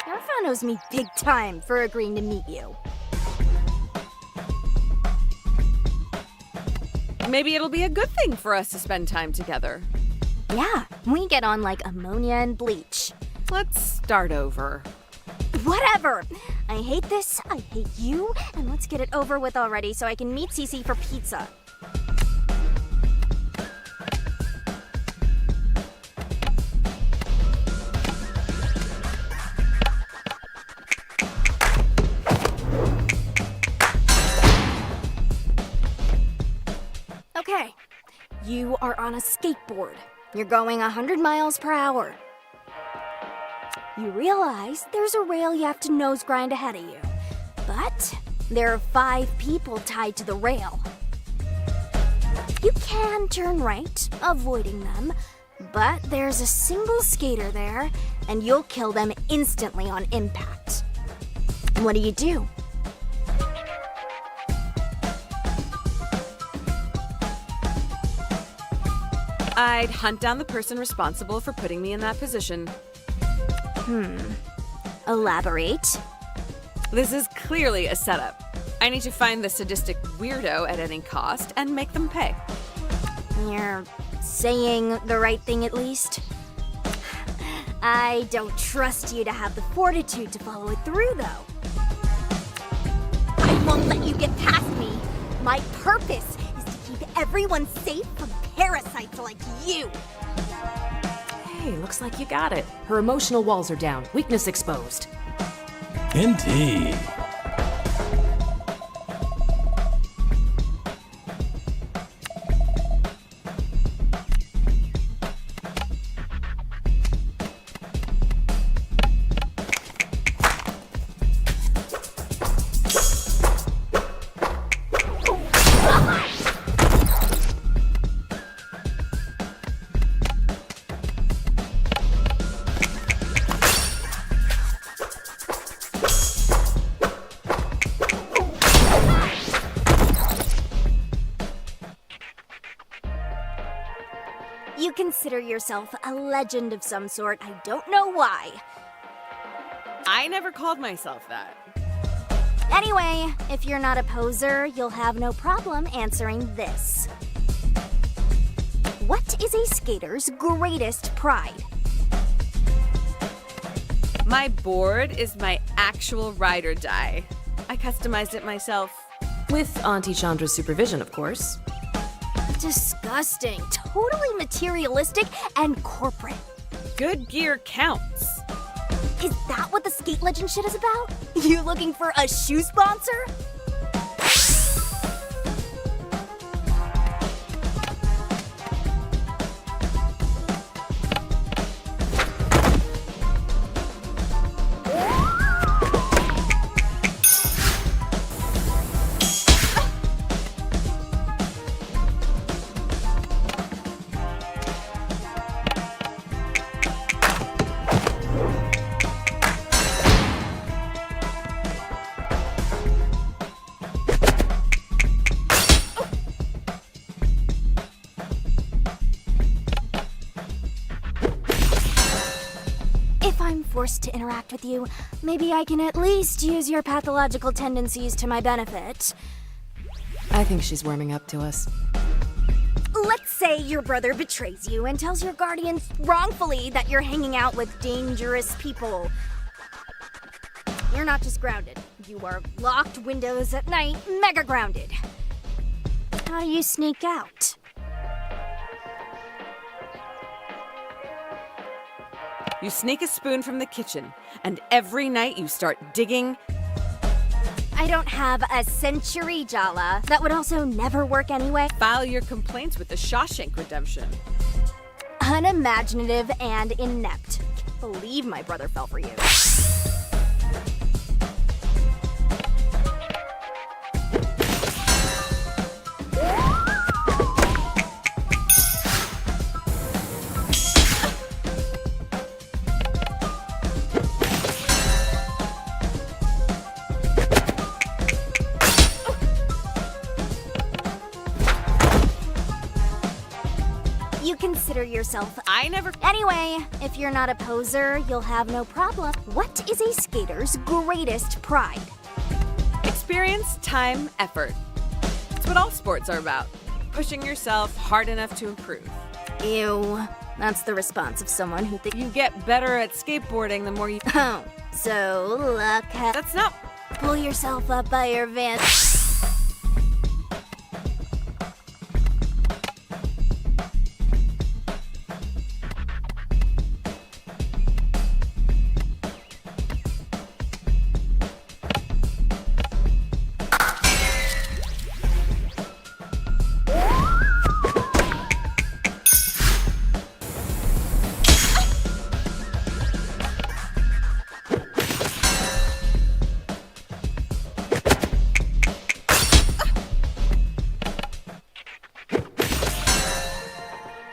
Yarfa knows me big time for agreeing to meet you. Maybe it'll be a good thing for us to spend time together. Yeah, we get on like ammonia and bleach. Let's start over. Whatever! I hate this, I hate you, and let's get it over with already so I can meet Cece for pizza. Okay, you are on a skateboard. You're going 100 miles per hour. You realize there's a rail you have to nose grind ahead of you. But there are 5 people tied to the rail. You can turn right, avoiding them, but there's a single skater there, and you'll kill them instantly on impact. What do? I'd hunt down the person responsible for putting me in that position. Elaborate. This is clearly a setup. I need to find the sadistic weirdo at any cost and make them pay. You're saying the right thing at least? I don't trust you to have the fortitude to follow it through, though. I won't let you get past me. My purpose is to keep everyone safe from parasites like you. Hey, looks like you got it. Her emotional walls are down, weakness exposed. Indeed. You consider yourself a legend of some sort. I don't know why. I never called myself that. Anyway, if you're not a poser, you'll have no problem answering this. What is a skater's greatest pride? My board is my actual ride or die. I customized it myself. With Auntie Chandra's supervision, of course. Disgusting, totally materialistic, and corporate. Good gear counts. Is that what the skate legend shit is about? You looking for a shoe sponsor? If I'm forced to interact with you, maybe I can at least use your pathological tendencies to my benefit. I think she's warming up to us. Let's say your brother betrays you and tells your guardians wrongfully that you're hanging out with dangerous people. You're not just grounded. You are locked windows at night, mega grounded. How do you sneak out? You sneak a spoon from the kitchen, and every night you start digging. I don't have a century, Jala. That would also never work anyway. File your complaints with the Shawshank Redemption. Unimaginative and inept. Can't believe my brother fell for you. You consider yourself. I never. Anyway, if you're not a poser, you'll have no problem. What is a skater's greatest pride? Experience, time, effort. It's what all sports are about. Pushing yourself hard enough to improve. Ew. That's the response of someone who thinks You get better at skateboarding the more you. Oh, so luck. That's not. Pull yourself up by your van.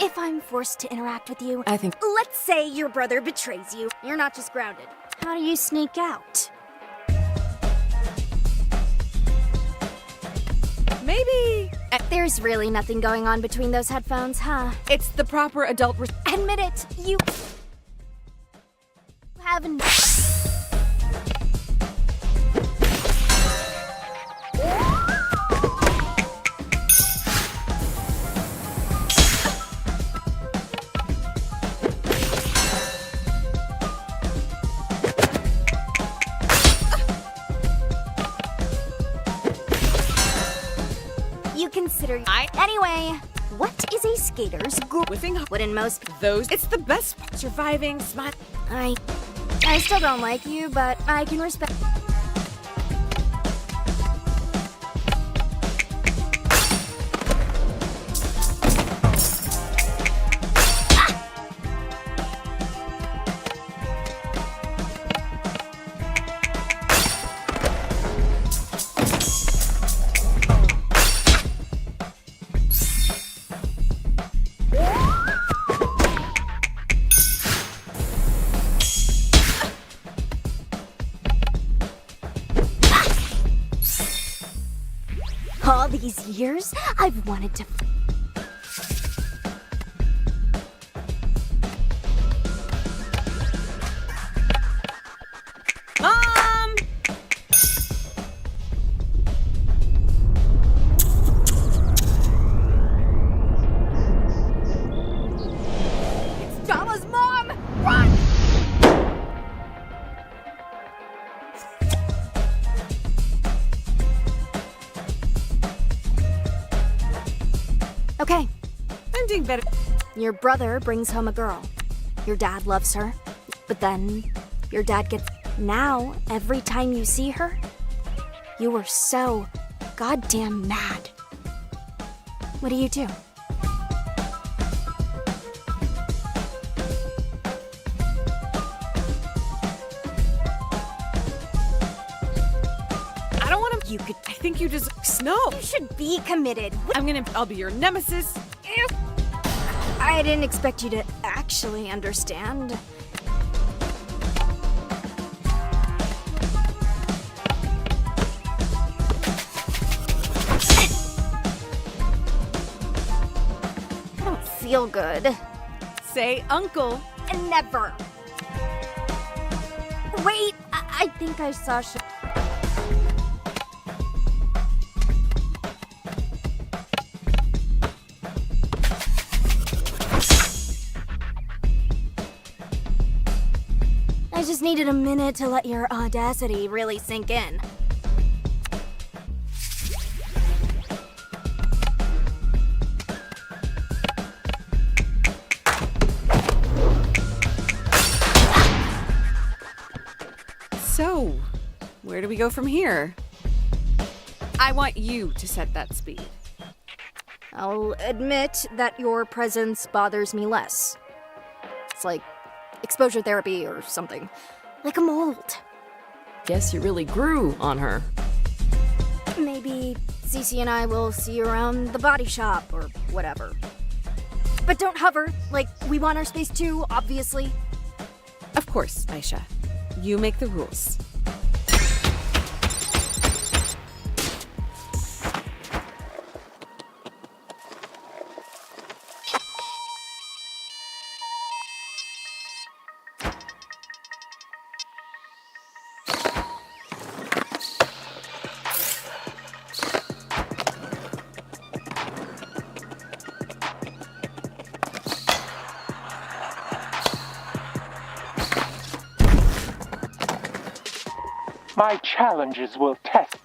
If I'm forced to interact with you, I think. let's say your brother betrays you. You're not just grounded. How do you sneak out? Maybe. There's really nothing going on between those headphones, huh? It's the proper adult. Admit it, you haven't. You consider. Anyway, what is a skater's Whiffing. Wouldn't most Those. It's the best. Surviving. Smart. I still don't like you, but I can respect. All these years, I've wanted to. Mom! It's Jala's mom! Run! Okay, I'm doing better. your brother brings home a girl. Your dad loves her, but then your dad gets. Now, every time you see her, you were so goddamn mad. What do you do? I don't want to. You could. I think you just. No. You should be committed. I'll be your nemesis. I didn't expect you to actually understand. I don't feel good. Say uncle. Never. Wait, I think I saw. I just needed a minute to let your audacity really sink in. So, where do we go from here? I want you to set that speed. I'll admit that your presence bothers me less. It's like exposure therapy or something. Like a mold. Guess you really grew on her. Maybe Cece and I will see you around the body shop or whatever. But don't hover, like we want our space too, obviously. Of course, Aisha. You make the rules. my challenges will test.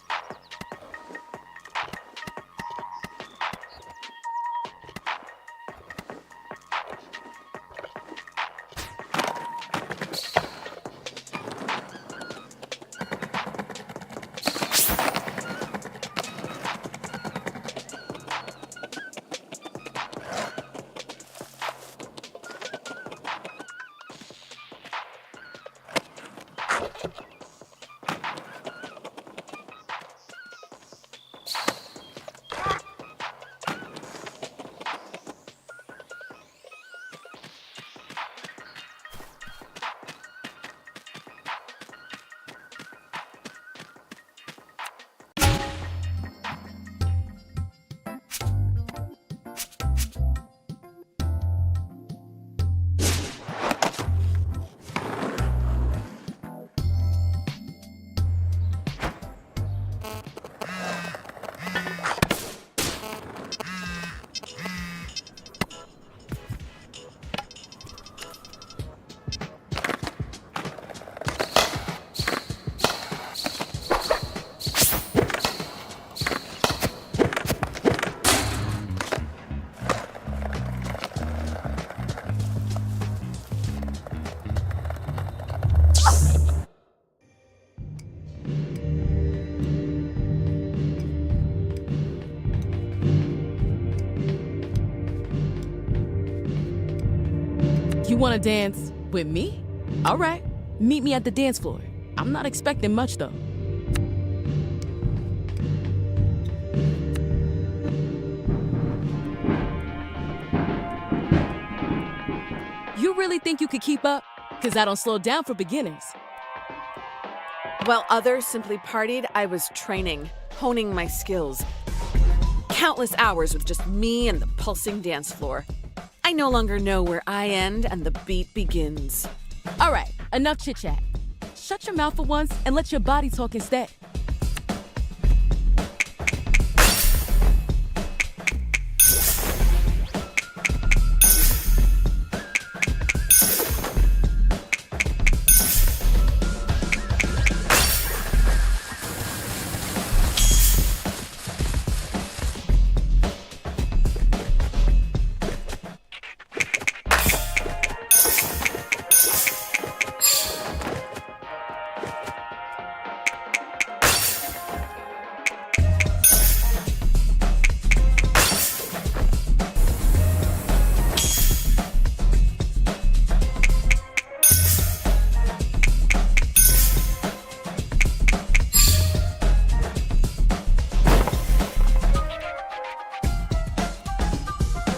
You want to dance with me? All right, meet me at the dance floor. I'm not expecting much, though. You really think you could keep up? Because I don't slow down for beginners. While others simply partied, I was training, honing my skills. Countless hours with just me and the pulsing dance floor. I no longer know where I end and the beat begins. All right, enough chit-chat. Shut your mouth for once and let your body talk instead.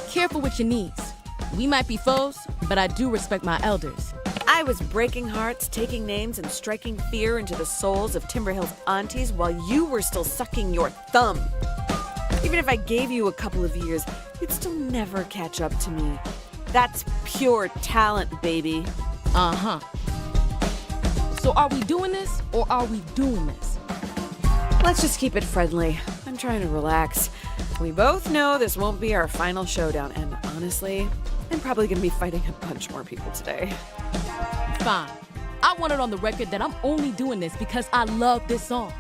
Careful with your knees. We might be foes, but I do respect my elders. I was breaking hearts, taking names, and striking fear into the souls of Timberhill's aunties while you were still sucking your thumb. Even if I gave you a couple of years, you'd still never catch up to me. That's pure talent, baby. Uh-huh. So are we doing this, or are we doing this? Let's just keep it friendly. I'm trying to relax. We both know this won't be our final showdown, and honestly, I'm probably gonna be fighting a bunch more people today. Fine. I want it on the record that I'm only doing this because I love this song.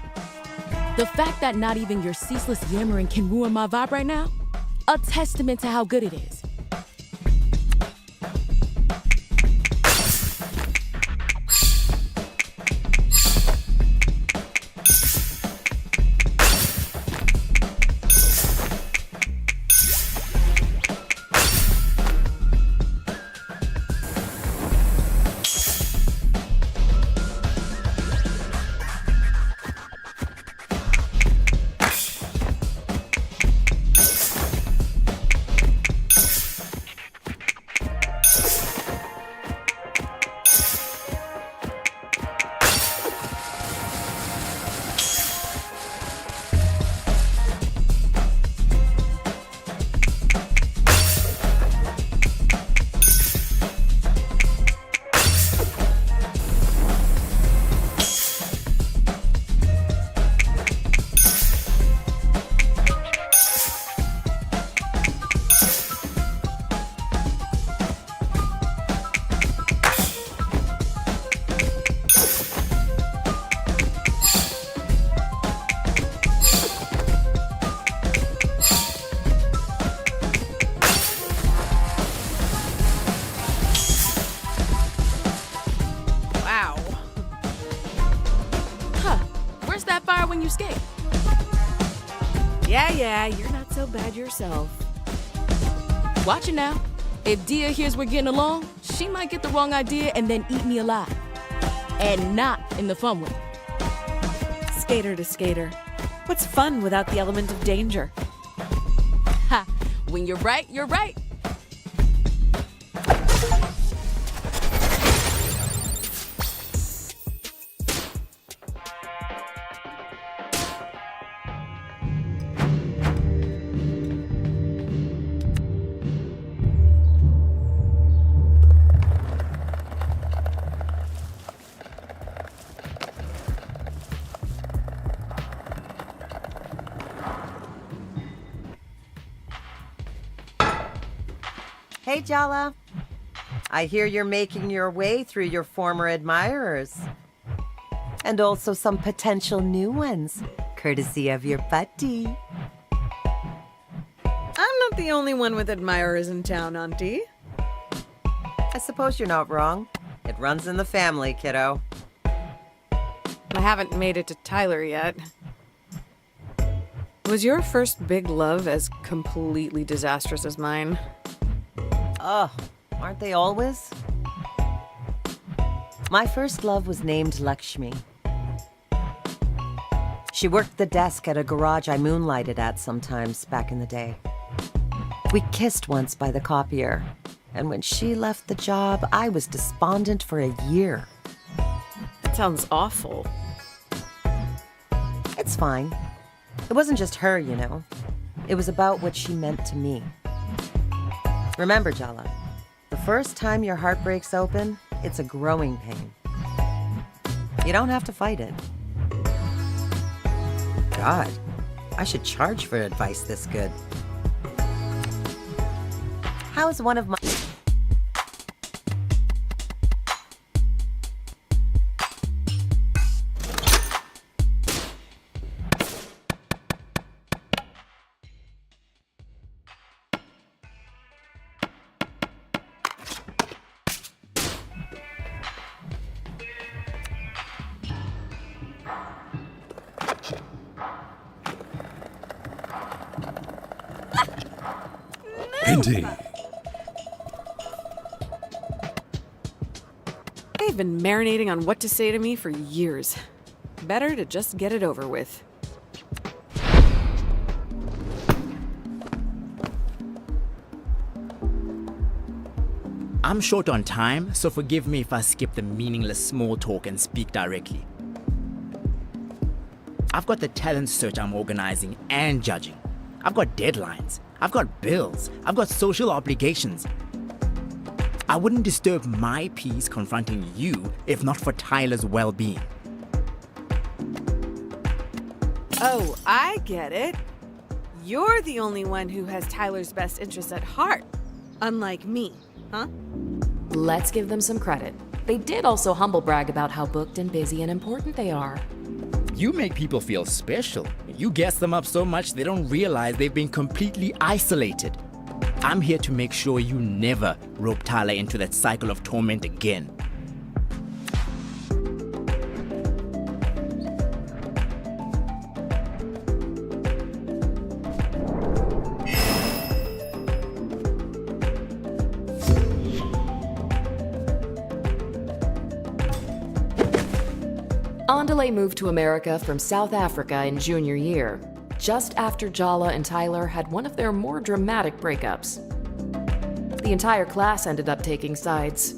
The fact that not even your ceaseless yammering can ruin my vibe right now, a testament to how good it is. escape. Yeah, you're not so bad yourself. Watch it now. If Dia hears we're getting along, she might get the wrong idea and then eat me alive. And not in the fun way. Skater to skater. What's fun without the element of danger? Ha! When you're right, you're right. Hey, Jala. I hear you're making your way through your former admirers. And also some potential new ones, courtesy of your buddy. I'm not the only one with admirers in town, Auntie. I suppose you're not wrong. It runs in the family, kiddo. I haven't made it to Tyler yet. Was your first big love as completely disastrous as mine? Oh, aren't they always? My first love was named Lakshmi. She worked the desk at a garage I moonlighted at sometimes back in the day. We kissed once by the copier, and when she left the job, I was despondent for a year. That sounds awful. It's fine. It wasn't just her, you know. It was about what she meant to me. Remember, Jala, the first time your heart breaks open, it's a growing pain. You don't have to fight it. God, I should charge for advice this good. How's one of my... Indeed. They've been marinating on what to say to me for years. Better to just get it over with. I'm short on time, so forgive me if I skip the meaningless small talk and speak directly. I've got the talent search I'm organizing and judging. I've got deadlines. I've got bills. I've got social obligations. I wouldn't disturb my peace confronting you if not for Tyler's well-being. Oh, I get it. You're the only one who has Tyler's best interests at heart. Unlike me, huh? Let's give them some credit. They did also humble brag about how booked and busy and important they are. You make people feel special. You gas them up so much they don't realize they've been completely isolated. I'm here to make sure you never rope Tyler into that cycle of torment again. Andale moved to America from South Africa in junior year, just after Jala and Tyler had one of their more dramatic breakups. The entire class ended up taking sides.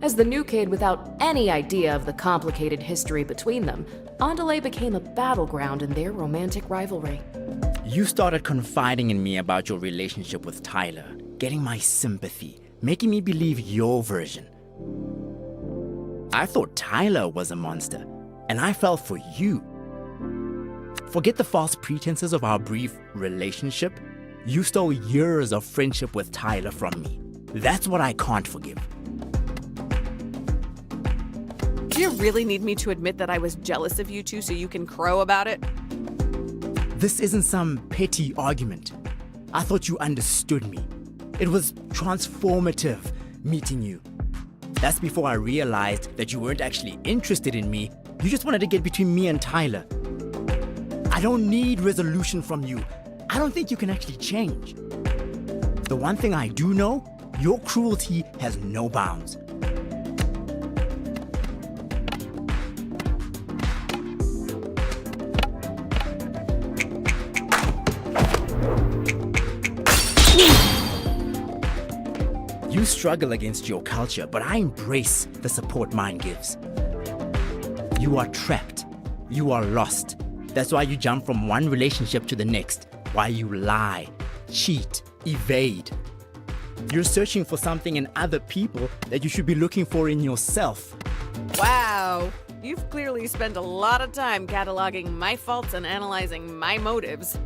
As the new kid without any idea of the complicated history between them, Andale became a battleground in their romantic rivalry. You started confiding in me about your relationship with Tyler, getting my sympathy, making me believe your version. I thought Tyler was a monster, and I fell for you. Forget the false pretenses of our brief relationship. You stole years of friendship with Tyler from me. That's what I can't forgive. Do you really need me to admit that I was jealous of you two so you can crow about it? This isn't some petty argument. I thought you understood me. It was transformative meeting you. That's before I realized that you weren't actually interested in me. You just wanted to get between me and Tyler. I don't need resolution from you. I don't think you can actually change. The one thing I do know, your cruelty has no bounds. You struggle against your culture, but I embrace the support mine gives. You are trapped. You are lost. That's why you jump from one relationship to the next. Why you lie, cheat, evade. You're searching for something in other people that you should be looking for in yourself. Wow. You've clearly spent a lot of time cataloging my faults and analyzing my motives.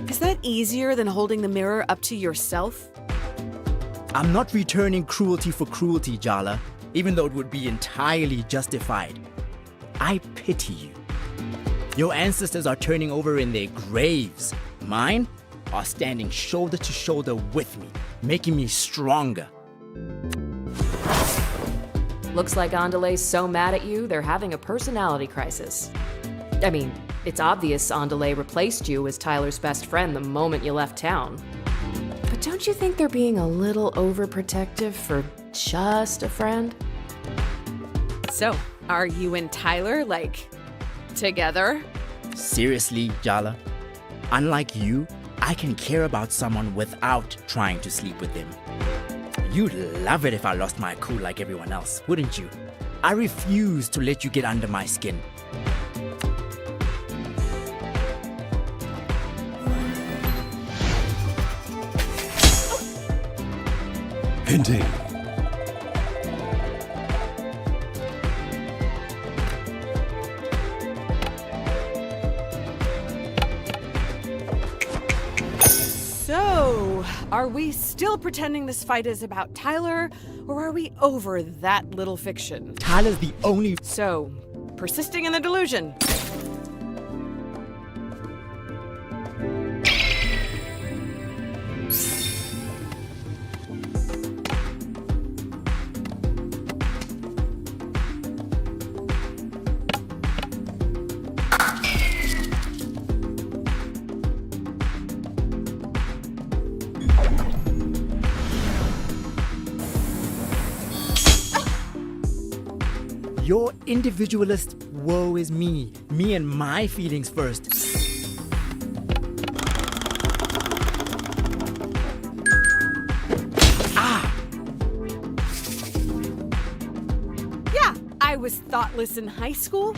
Is that easier than holding the mirror up to yourself? I'm not returning cruelty for cruelty, Jala, even though it would be entirely justified. I pity you. Your ancestors are turning over in their graves. Mine are standing shoulder to shoulder with me, making me stronger. Looks like Andale's so mad at you, they're having a personality crisis. I mean, it's obvious Andale replaced you as Tyler's best friend the moment you left town. But don't you think they're being a little overprotective for just a friend? So, are you and Tyler, together? Seriously, Jala? Unlike you, I can care about someone without trying to sleep with them. You'd love it if I lost my cool like everyone else, wouldn't you? I refuse to let you get under my skin. Hinting. So, are we still pretending this fight is about Tyler, or are we over that little fiction? Tyler's the only... So, persisting in the delusion. Your individualist woe is me. Me and my feelings first. Yeah, I was thoughtless in high school.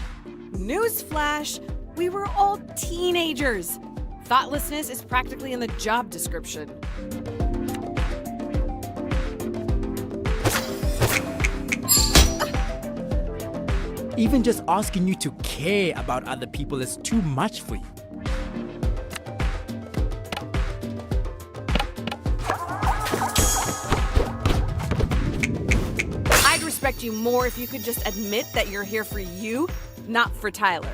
Newsflash, we were all teenagers. Thoughtlessness is practically in the job description. Even just asking you to care about other people is too much for you. I'd respect you more if you could just admit that you're here for you, not for Tyler.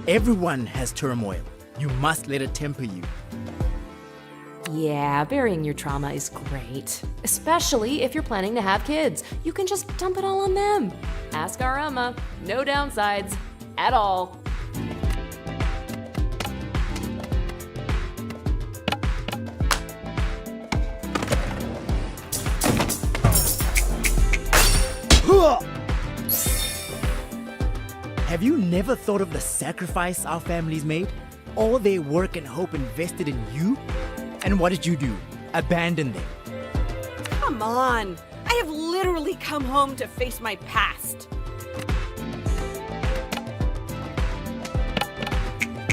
Everyone has turmoil. You must let it temper you. Yeah, burying your trauma is great. Especially if you're planning to have kids. You can just dump it all on them. Ask our Emma. No downsides. At all. Have you never thought of the sacrifice our families made? All their work and hope invested in you? And what did you do? Abandon them. Come on. I have literally come home to face my past.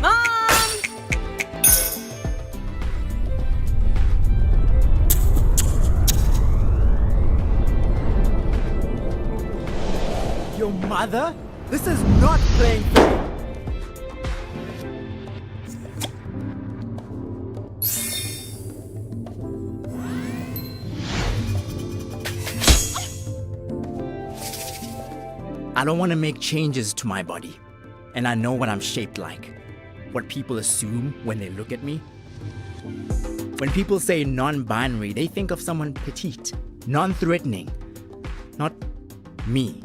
Mom! Your mother? This is not playing fair. I don't want to make changes to my body. And I know what I'm shaped like. What people assume when they look at me. When people say non-binary, they think of someone petite, non-threatening. Not me.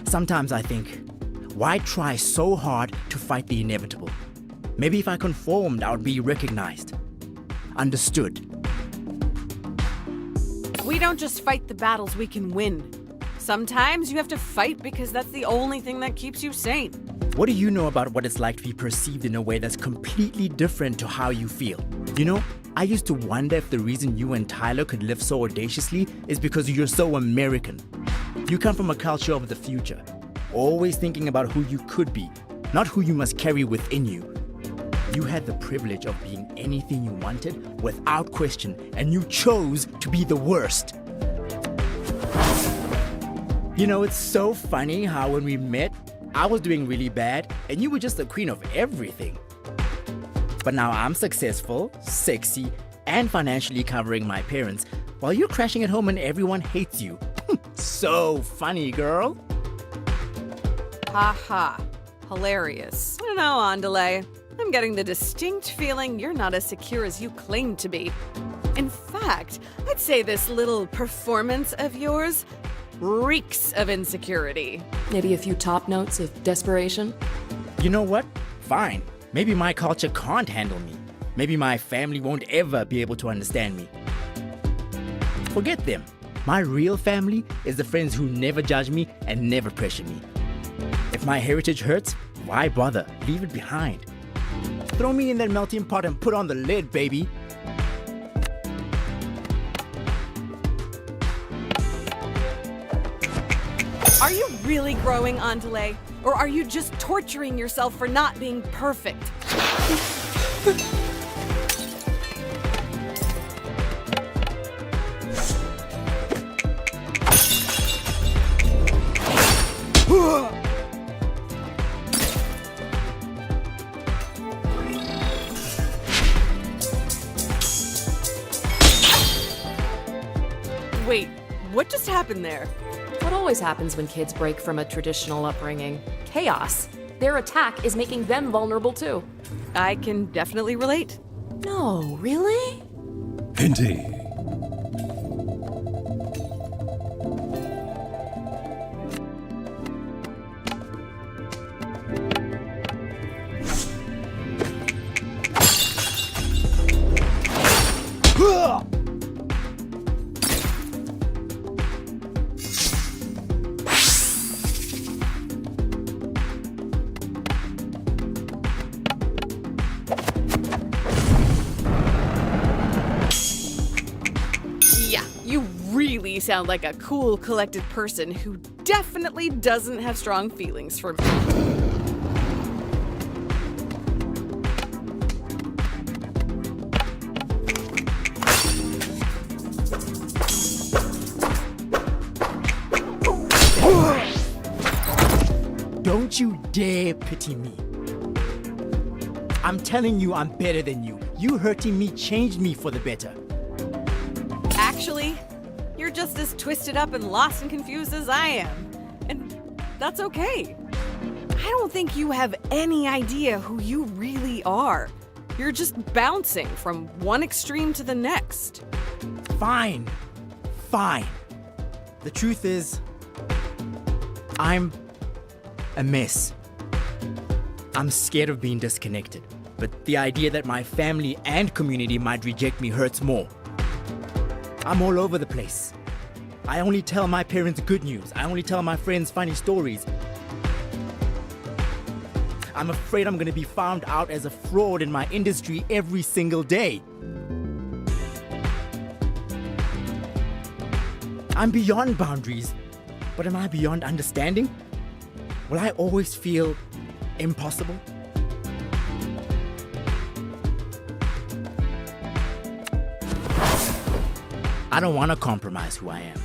Sometimes I think, why try so hard to fight the inevitable? Maybe if I conformed, I would be recognized, understood. We don't just fight the battles we can win. Sometimes you have to fight because that's the only thing that keeps you sane. What do you know about what it's like to be perceived in a way that's completely different to how you feel? You know, I used to wonder if the reason you and Tyler could live so audaciously is because you're so American. You come from a culture of the future, always thinking about who you could be, not who you must carry within you. You had the privilege of being anything you wanted without question, and you chose to be the worst. You know, it's so funny how when we met, I was doing really bad, and you were just the queen of everything. But now I'm successful, sexy, and financially covering my parents, while you're crashing at home and everyone hates you. So funny, girl. Ha ha. Hilarious. I don't know, Andale. I'm getting the distinct feeling you're not as secure as you claim to be. In fact, I'd say this little performance of yours reeks of insecurity. Maybe a few top notes of desperation? You know what? Fine. Maybe my culture can't handle me. Maybe my family won't ever be able to understand me. Forget them. My real family is the friends who never judge me and never pressure me. If my heritage hurts, why bother? Leave it behind. Throw me in that melting pot and put on the lid, baby. Are you really growing, Andale? Or are you just torturing yourself for not being perfect? Wait, what just happened there? What always happens when kids break from a traditional upbringing? Chaos. Their attack is making them vulnerable too. I can definitely relate. No, really? Indeed. You sound like a cool, collected person who definitely doesn't have strong feelings for me. Don't you dare pity me. I'm telling you I'm better than you. You hurting me changed me for the better. Actually, you're just as twisted up and lost and confused as I am. And that's okay. I don't think you have any idea who you really are. You're just bouncing from one extreme to the next. Fine. Fine. The truth is, I'm a mess. I'm scared of being disconnected, but the idea that my family and community might reject me hurts more. I'm all over the place. I only tell my parents good news. I only tell my friends funny stories. I'm afraid I'm gonna be found out as a fraud in my industry every single day. I'm beyond boundaries, but am I beyond understanding? Will I always feel impossible? I don't want to compromise who I am.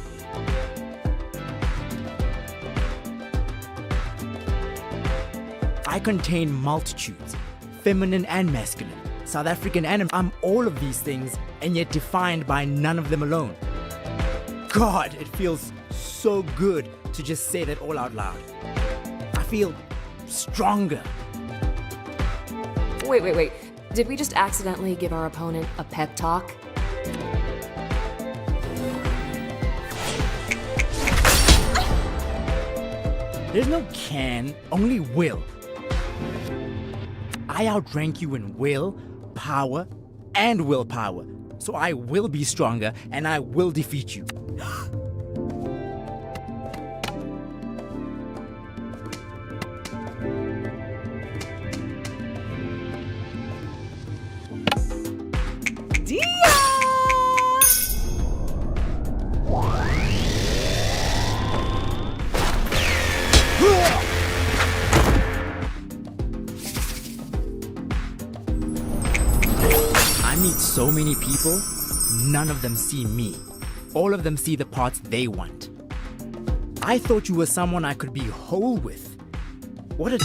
I contain multitudes, feminine and masculine, South African and I'm all of these things, and yet defined by none of them alone. God, it feels so good to just say that all out loud. I feel stronger. Wait. Did we just accidentally give our opponent a pep talk? There's no can, only will. I outrank you in will, power, and willpower. So I will be stronger and I will defeat you. I meet so many people, none of them see me. All of them see the parts they want. I thought you were someone I could be whole with. What a...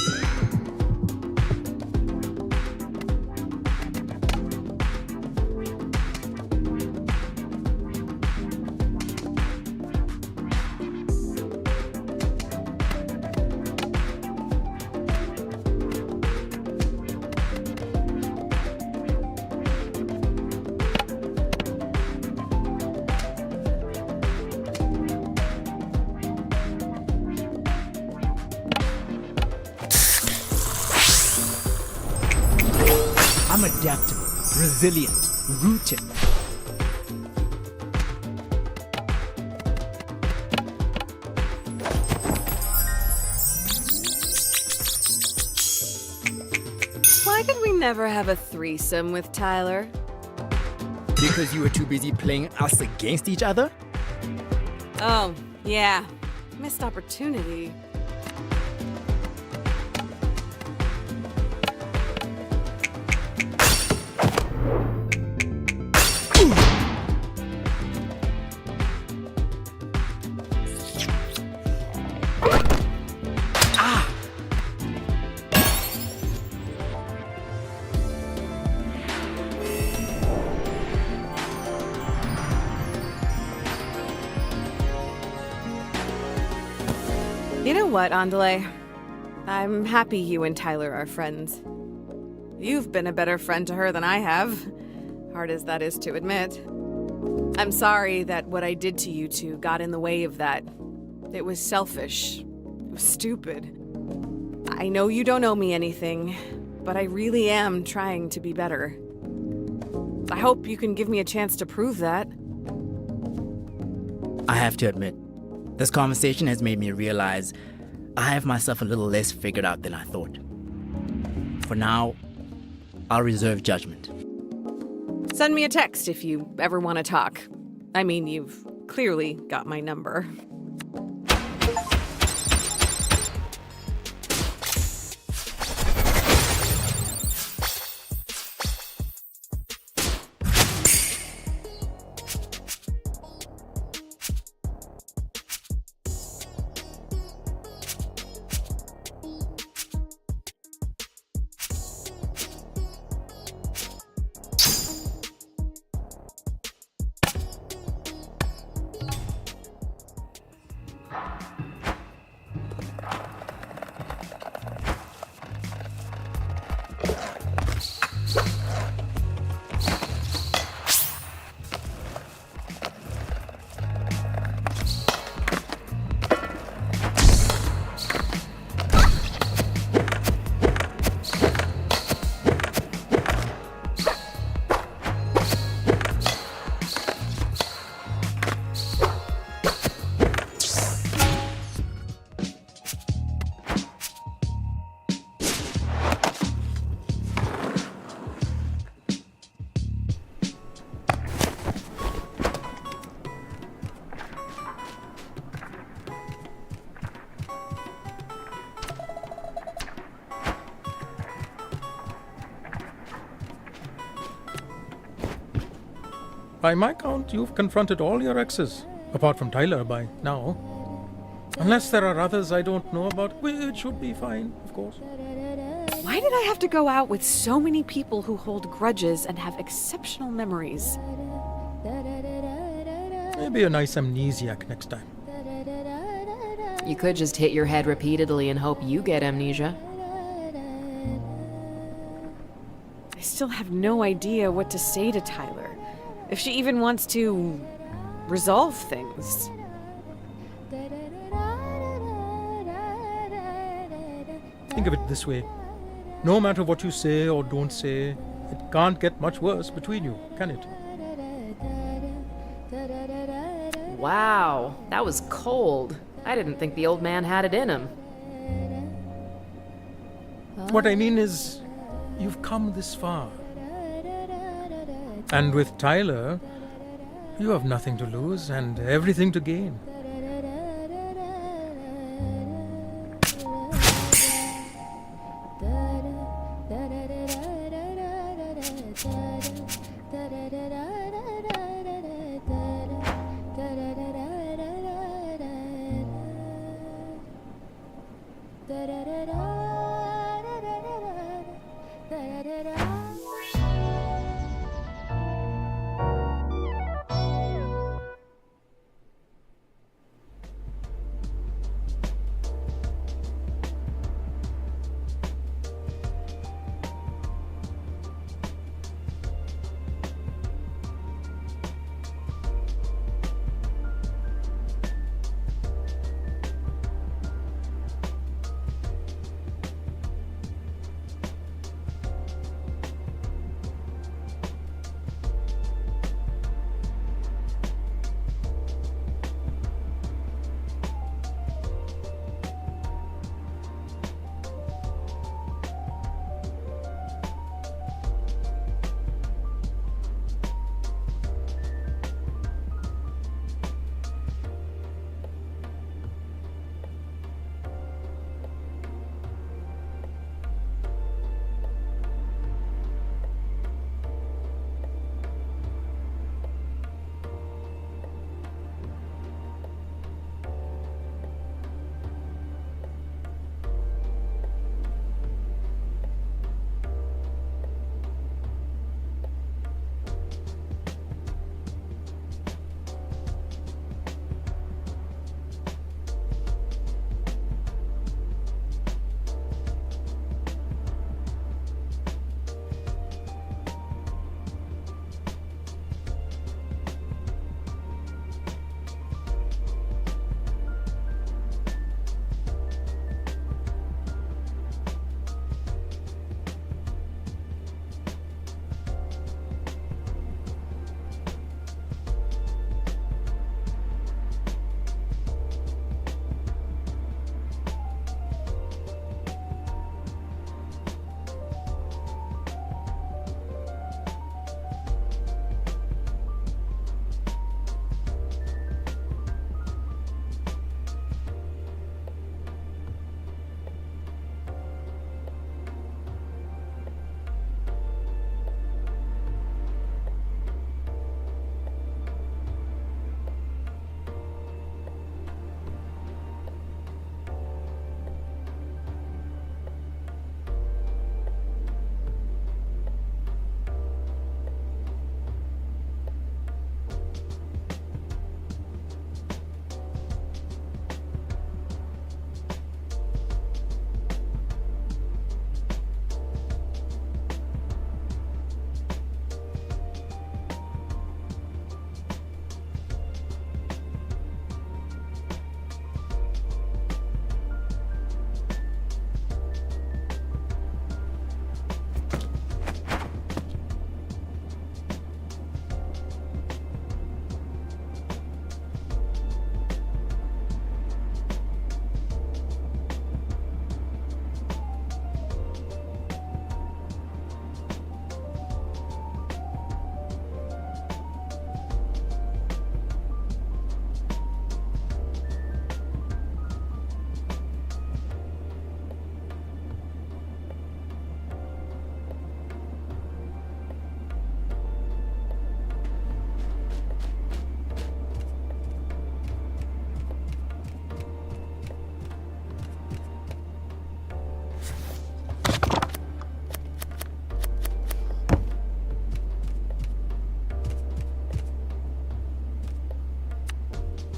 I'm adaptable, resilient, rooted. Why could we never have a threesome with Tyler? Because you were too busy playing us against each other? Oh, yeah. Missed opportunity. You know what, Andale? I'm happy you and Tyler are friends. You've been a better friend to her than I have, hard as that is to admit. I'm sorry that what I did to you two got in the way of that. It was selfish. It was stupid. I know you don't owe me anything, but I really am trying to be better. I hope you can give me a chance to prove that. I have to admit, this conversation has made me realize I have myself a little less figured out than I thought. For now, I'll reserve judgment. Send me a text if you ever want to talk. I mean, you've clearly got my number. By my count, you've confronted all your exes, apart from Tyler by now. Unless there are others I don't know about, which should be fine, of course. Why did I have to go out with so many people who hold grudges and have exceptional memories? Maybe a nice amnesiac next time. You could just hit your head repeatedly and hope you get amnesia. I still have no idea what to say to Tyler. If she even wants to resolve things. Think of it this way. No matter what you say or don't say, it can't get much worse between you, can it? Wow, that was cold. I didn't think the old man had it in him. What I mean is, you've come this far. And with Tyler, you have nothing to lose and everything to gain.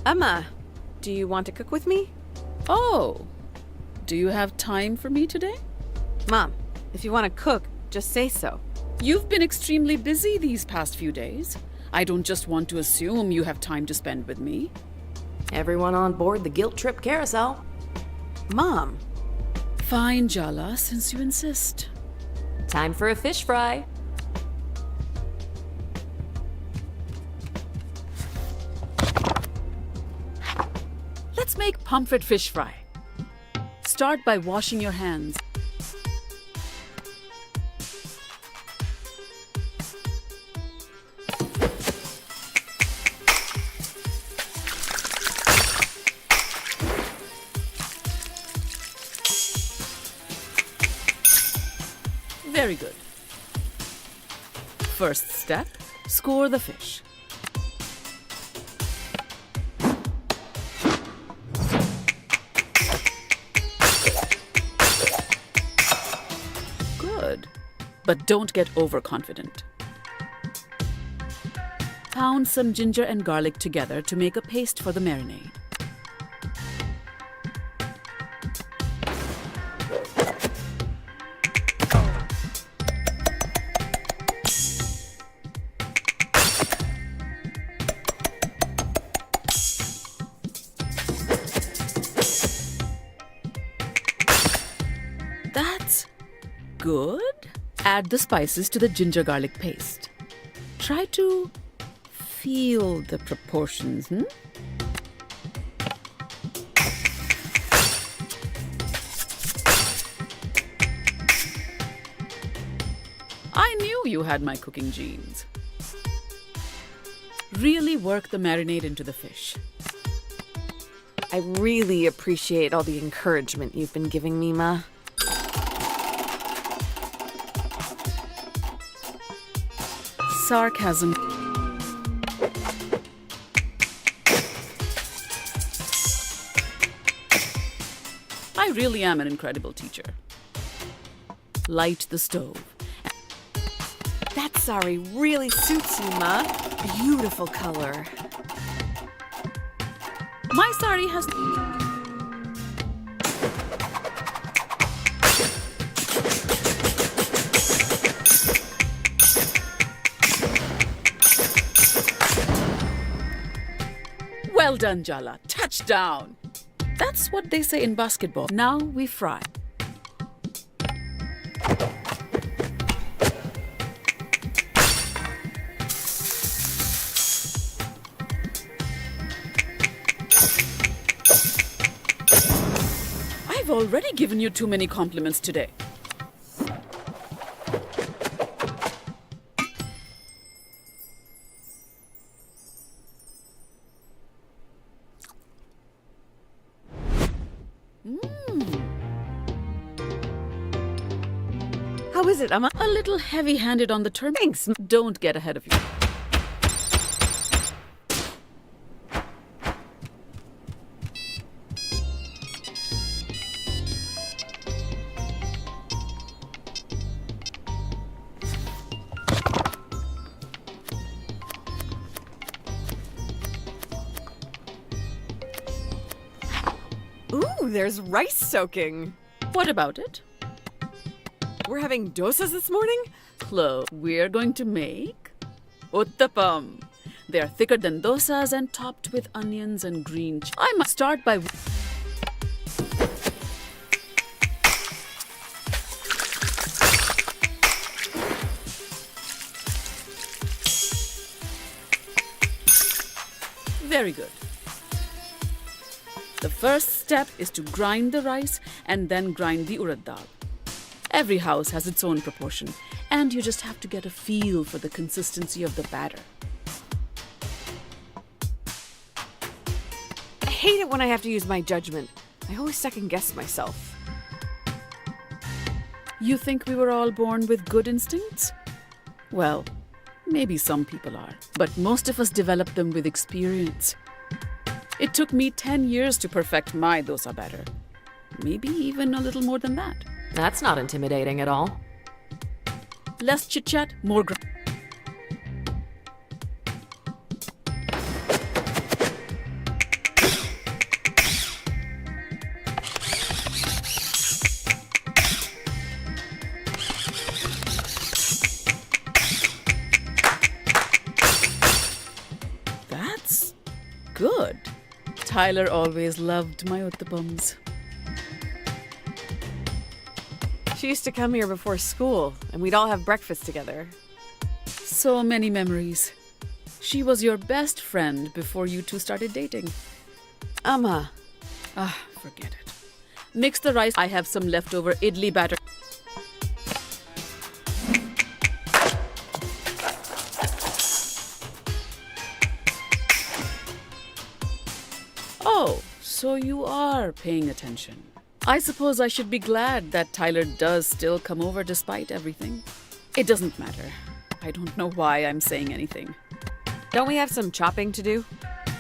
Emma, do you want to cook with me? Oh, do you have time for me today? Mom, if you want to cook, just say so. You've been extremely busy these past few days. I don't just want to assume you have time to spend with me. Everyone on board the guilt trip carousel. Mom. Fine, Jala, since you insist. Time for a fish fry. Let's make pomfret fish fry. Start by washing your hands. Very good. First step, score the fish. Good, but don't get overconfident. Pound some ginger and garlic together to make a paste for the marinade. That's good. Add the spices to the ginger garlic paste. Try to feel the proportions, I knew you had my cooking genes. Really work the marinade into the fish. I really appreciate all the encouragement you've been giving me, Ma. Sarcasm. I really am an incredible teacher. Light the stove. That sari really suits you, Ma. Beautiful color. My sari has... Well done, Jala. Touchdown! That's what they say in basketball. Now we fry. I've already given you too many compliments today. How is it, Amma? A little heavy-handed on the term. Thanks. Don't get ahead of you. Ooh, there's rice soaking. What about it? We're having dosas this morning? Close. We're going to make uttapam. They are thicker than dosas and topped with onions and green. I must start by... Very good. The first step is to grind the rice and then grind the urad dal. Every house has its own proportion, and you just have to get a feel for the consistency of the batter. I hate it when I have to use my judgment. I always second-guess myself. You think we were all born with good instincts? Well, maybe some people are, but most of us develop them with experience. It took me 10 years to perfect my dosa batter. Maybe even a little more than that. That's not intimidating at all. Less chit-chat, more That's good. Tyler always loved my uttapams. She used to come here before school, and we'd all have breakfast together. So many memories. She was your best friend before you two started dating. Amma. Forget it. Mix the rice. I have some leftover idli batter. Oh, so you are paying attention. I suppose I should be glad that Tyler does still come over despite everything. It doesn't matter. I don't know why I'm saying anything. Don't we have some chopping to do?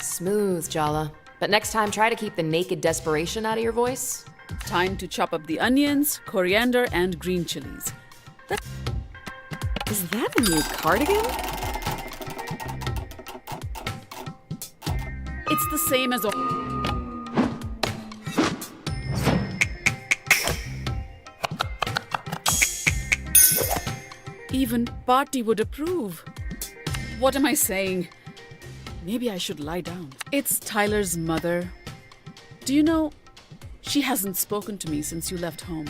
Smooth, Jala. But next time, try to keep the naked desperation out of your voice. Time to chop up the onions, coriander, and green chilies. Is that a new cardigan? It's the same as Even Barty would approve. What am I saying? Maybe I should lie down. It's Tyler's mother. Do you know, she hasn't spoken to me since you left home.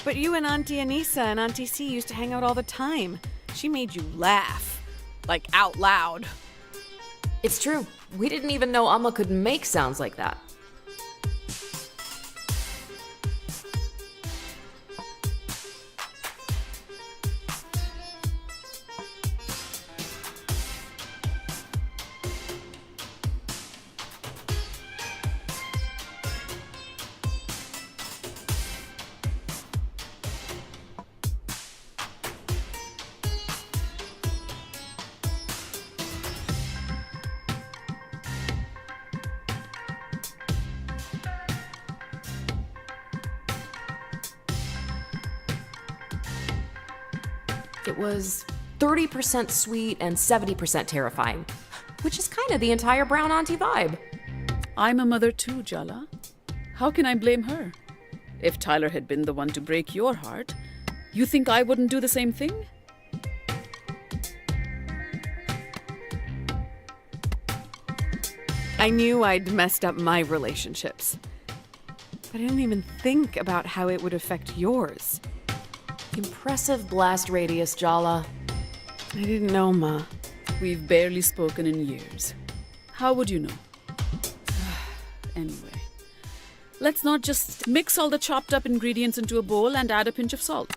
But you and Auntie Anissa and Auntie C used to hang out all the time. She made you laugh. Like, out loud. It's true. We didn't even know Amma could make sounds like that. It was 30% sweet and 70% terrifying, which is kind of the entire brown auntie vibe. I'm a mother too, Jala. How can I blame her? If Tyler had been the one to break your heart, you think I wouldn't do the same thing? I knew I'd messed up my relationships. But I didn't even think about how it would affect yours. Impressive blast radius, Jala. I didn't know, Ma. We've barely spoken in years. How would you know? Anyway, let's not just mix all the chopped up ingredients into a bowl and add a pinch of salt.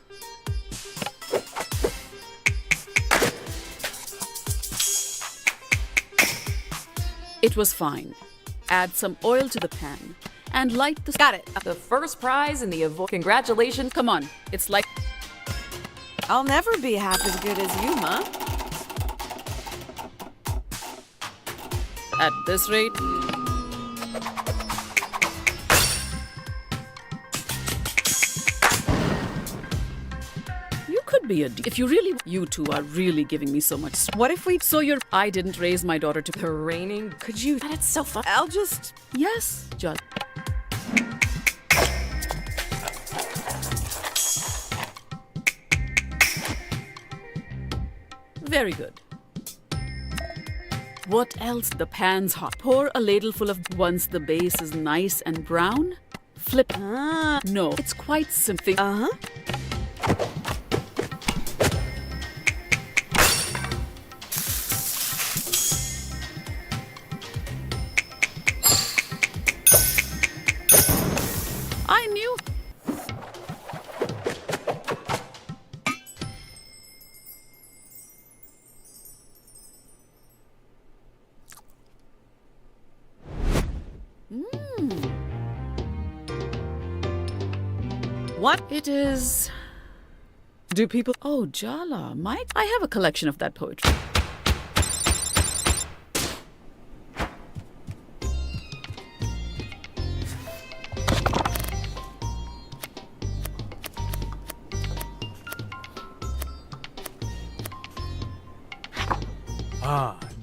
It was fine. Add some oil to the pan and light the... Got it. The first prize in the Congratulations. Come on, it's like... I'll never be half as good as you, Ma. At this rate... You could be a... If you really... You two are really giving me so much... What if we... So you're... I didn't raise my daughter to... The raining... Could you... That's so fun. I'll just... Yes, Jala. Very good. What else? The pan's hot. Pour a ladleful of... Once the base is nice and brown, flip... No, it's quite simple. I knew... What? It is... Do people... Oh, Jala, Mike, I have a collection of that poetry.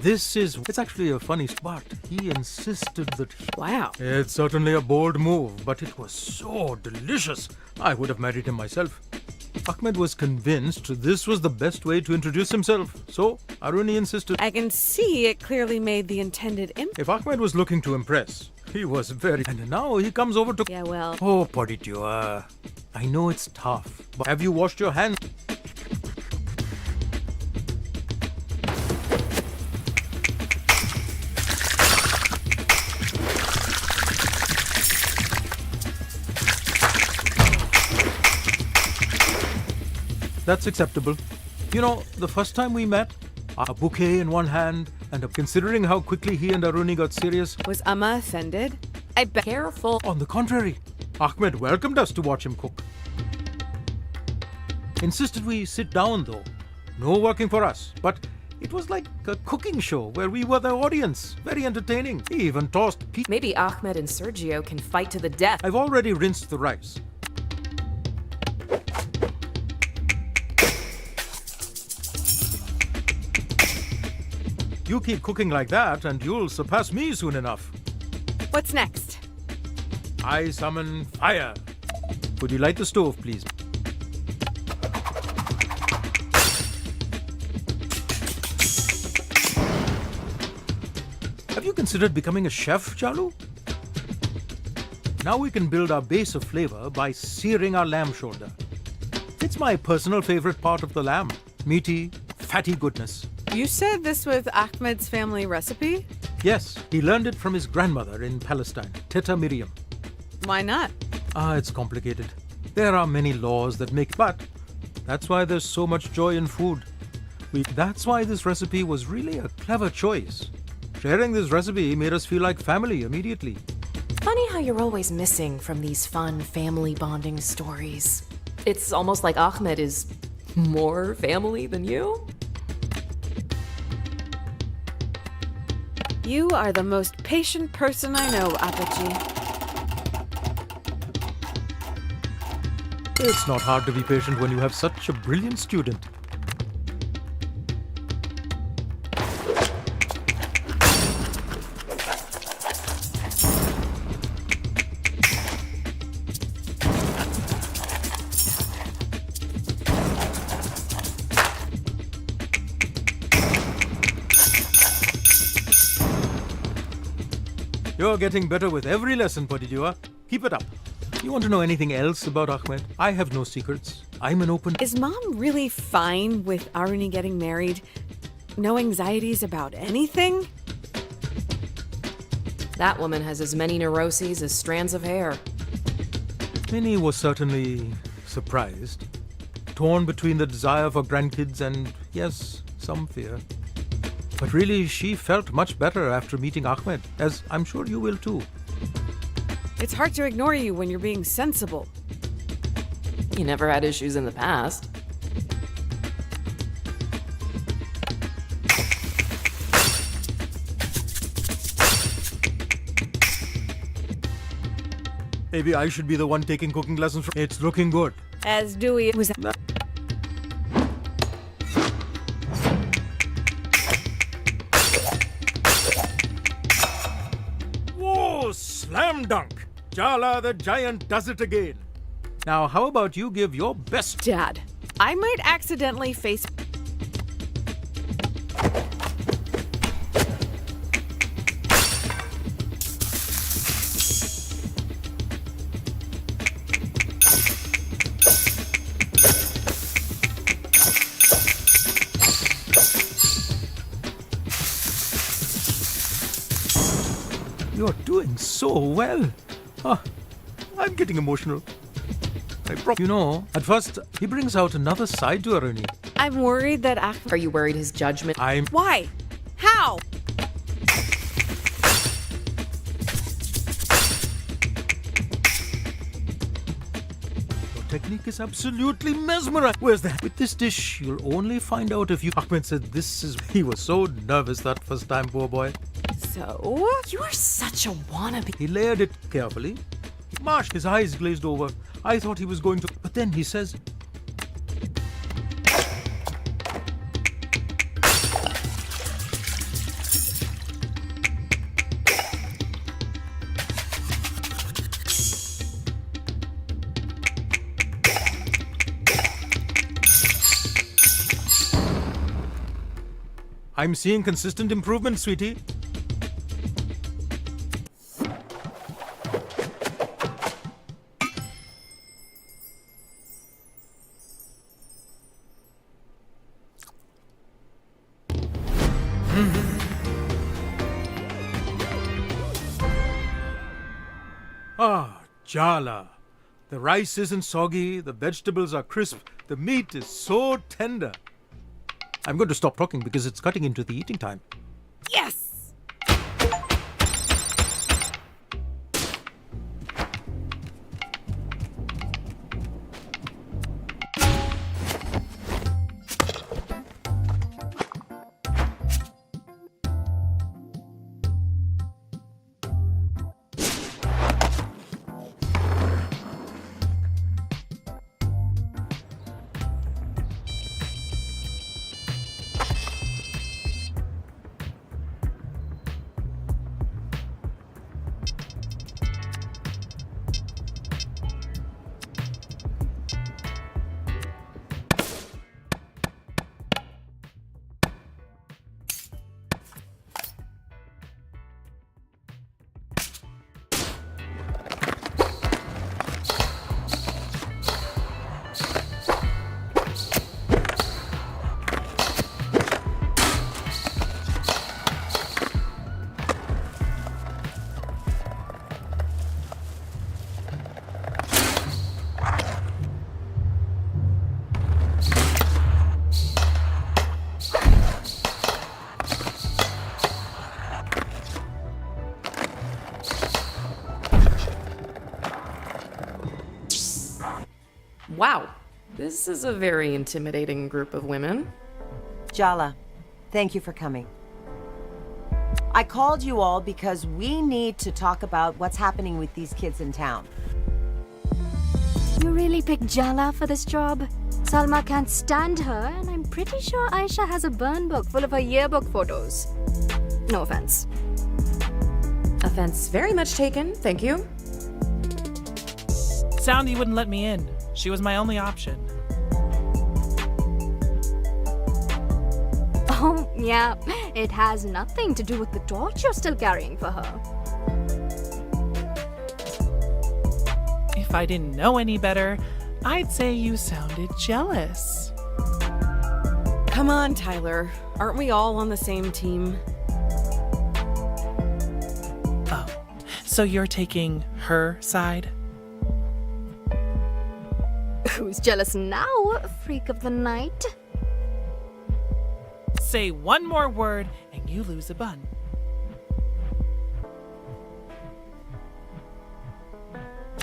This is... It's actually a funny spot. He insisted that... Wow. It's certainly a bold move, but it was so delicious. I would have married him myself. Ahmed was convinced this was the best way to introduce himself, so Aruni insisted. I can see it clearly made the intended impact. If Ahmed was looking to impress, he was very... And now he comes over to... Yeah, well... Oh, part4. I know it's tough, but have you washed your hands? That's acceptable. You know, the first time we met, a bouquet in one hand, and considering how quickly he and Aruni got serious... Was Amma offended? I bet. Careful. On the contrary, Ahmed welcomed us to watch him cook. Insisted we sit down though. No working for us, but it was like a cooking show where we were the audience. Very entertaining. He even tossed Maybe Ahmed and Sergio can fight to the death. I've already rinsed the rice. You keep cooking like that and you'll surpass me soon enough. What's next? I summon fire. Could you light the stove, please? Have you considered becoming a chef, Chalu? Now we can build our base of flavor by searing our lamb shoulder. It's my personal favorite part of the lamb. Meaty, fatty goodness. You said this was Ahmed's family recipe? Yes, he learned it from his grandmother in Palestine, Teta Miriam. Why not? It's complicated. There are many laws that make... But that's why there's so much joy in food. That's why this recipe was really a clever choice. Sharing this recipe made us feel like family immediately. Funny how you're always missing from these fun family bonding stories. It's almost like Ahmed is more family than you. You are the most patient person I know, Apache. It's not hard to be patient when you have such a brilliant student. You're getting better with every lesson, part4. Keep it up. You want to know anything else about Ahmed? I have no secrets. I'm an open... Is Mom really fine with Aruni getting married? No anxieties about anything? That woman has as many neuroses as strands of hair. Minnie was certainly surprised. Torn between the desire for grandkids and, yes, some fear. But really, she felt much better after meeting Ahmed, as I'm sure you will too. It's hard to ignore you when you're being sensible. You never had issues in the past. Maybe I should be the one taking cooking lessons from... It's looking good. As Dewey was... Whoa, slam dunk! Jala the giant does it again. Now, how about you give your best... Dad, I might accidentally face... You're doing so well. I'm getting emotional. You know, at first, he brings out another side to Aruni. I'm worried that Ahmed... Are you worried his judgment... Why? How? Your technique is absolutely mesmerizing. Where's that? With this dish, you'll only find out if you... Ahmed said this is... He was so nervous that first time, poor boy. So? You are such a wannabe. He layered it carefully. Marsh, his eyes glazed over. I thought he was going to... But then he says... I'm seeing consistent improvement, sweetie. Ah, Jala. The rice isn't soggy, the vegetables are crisp, the meat is so tender. I'm going to stop talking because it's cutting into the eating time. Yes! Wow, this is a very intimidating group of women. Jala, thank you for coming. I called you all because we need to talk about what's happening with these kids in town. You really picked Jala for this job? Salma can't stand her, and I'm pretty sure Aisha has a burn book full of her yearbook photos. No offense. Offense very much taken, thank you. Soundy wouldn't let me in. She was my only option. Oh, yeah. It has nothing to do with the torch you're still carrying for her. If I didn't know any better, I'd say you sounded jealous. Come on, Tyler. Aren't we all on the same team? Oh, so you're taking her side? Who's jealous now, freak of the night? Say one more word and you lose a bun.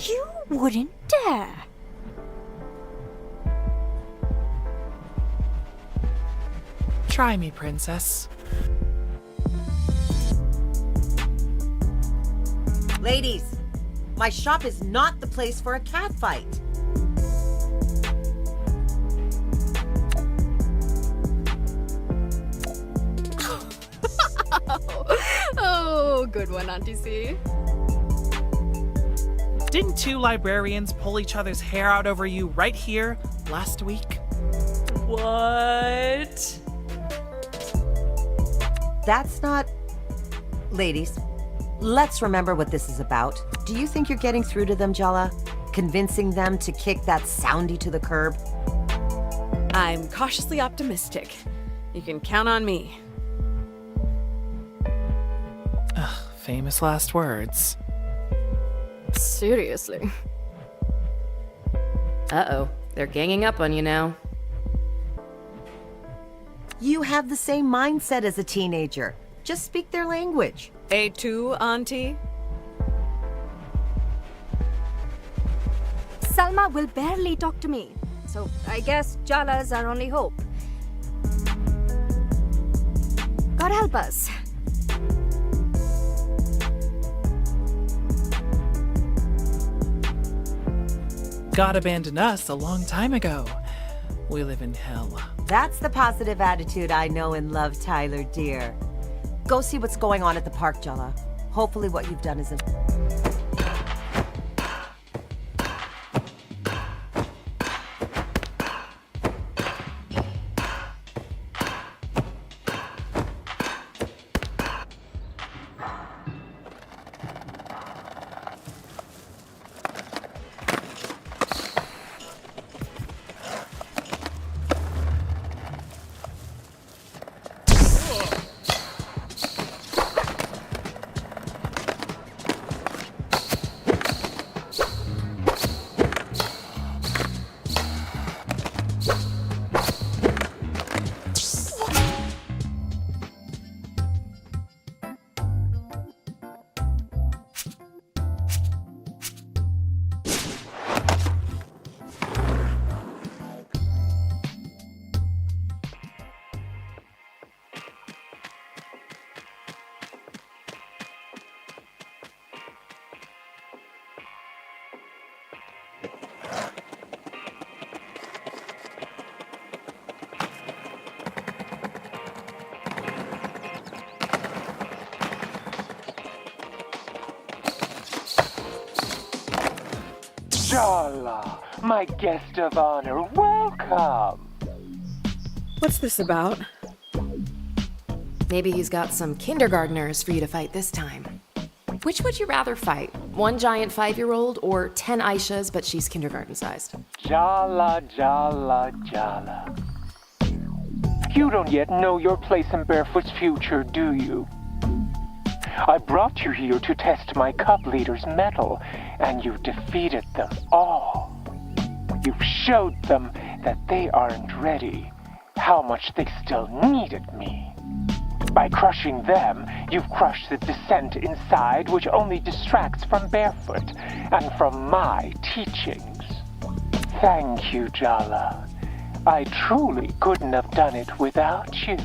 You wouldn't dare. Try me, princess. Ladies, my shop is not the place for a catfight. Oh, good one, Auntie C. Didn't two librarians pull each other's hair out over you right here last week? What? That's not... Ladies, let's remember what this is about. Do you think you're getting through to them, Jala? Convincing them to kick that Soundy to the curb? I'm cautiously optimistic. You can count on me. Ugh, famous last words. Seriously. Uh-oh, they're ganging up on you now. You have the same mindset as a teenager. Just speak their language. A2, Auntie? Salma will barely talk to me, so I guess Jala's our only hope. God help us. God abandoned us a long time ago. We live in hell. That's the positive attitude I know and love, Tyler, dear. Go see what's going on at the park, Jala. Hopefully what you've done isn't... Jala, my guest of honor, welcome. What's this about? Maybe he's got some kindergartners for you to fight this time. Which would you rather fight? One giant 5-year-old or 10 Aishas, but she's kindergarten sized? Jala, Jala, Jala. You don't yet know your place in Barefoot's future, do you? I brought you here to test my cup leader's mettle, and you defeated them all. You've showed them that they aren't ready, how much they still needed me. By crushing them, you've crushed the dissent inside, which only distracts from Barefoot and from my teachings. Thank you, Jala. I truly couldn't have done it without you.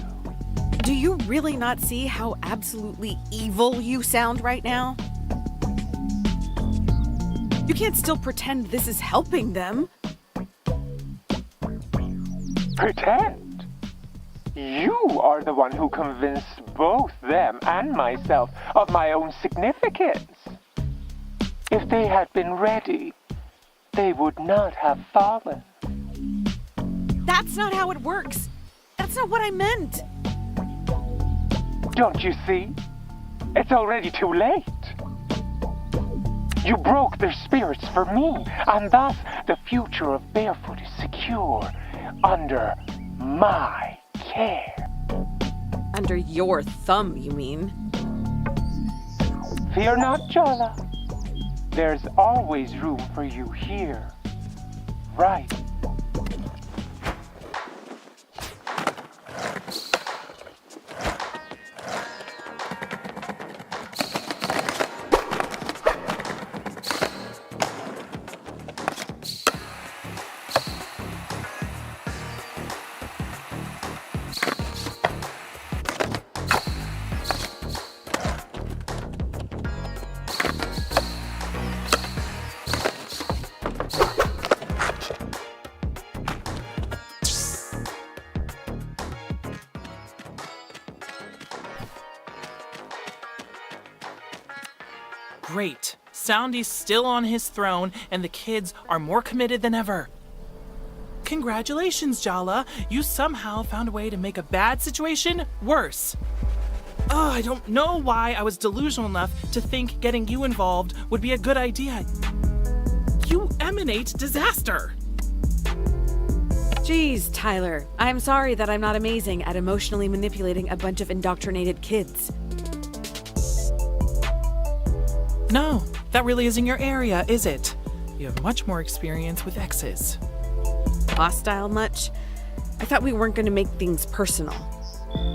Do you really not see how absolutely evil you sound right now? You can't still pretend this is helping them. Pretend? You are the one who convinced both them and myself of my own significance. If they had been ready, they would not have fallen. That's not how it works. That's not what I meant. Don't you see? It's already too late. You broke their spirits for me, and thus the future of Barefoot is secure under my care. Under your thumb, you mean? Fear not, Jala. There's always room for you here. Right. Great. Soundy's still on his throne, and the kids are more committed than ever. Congratulations, Jala. You somehow found a way to make a bad situation worse. Oh, I don't know why I was delusional enough to think getting you involved would be a good idea. You emanate disaster. Jeez, Tyler. I'm sorry that I'm not amazing at emotionally manipulating a bunch of indoctrinated kids. No, that really isn't your area, is it? You have much more experience with exes. Hostile much? I thought we weren't going to make things personal.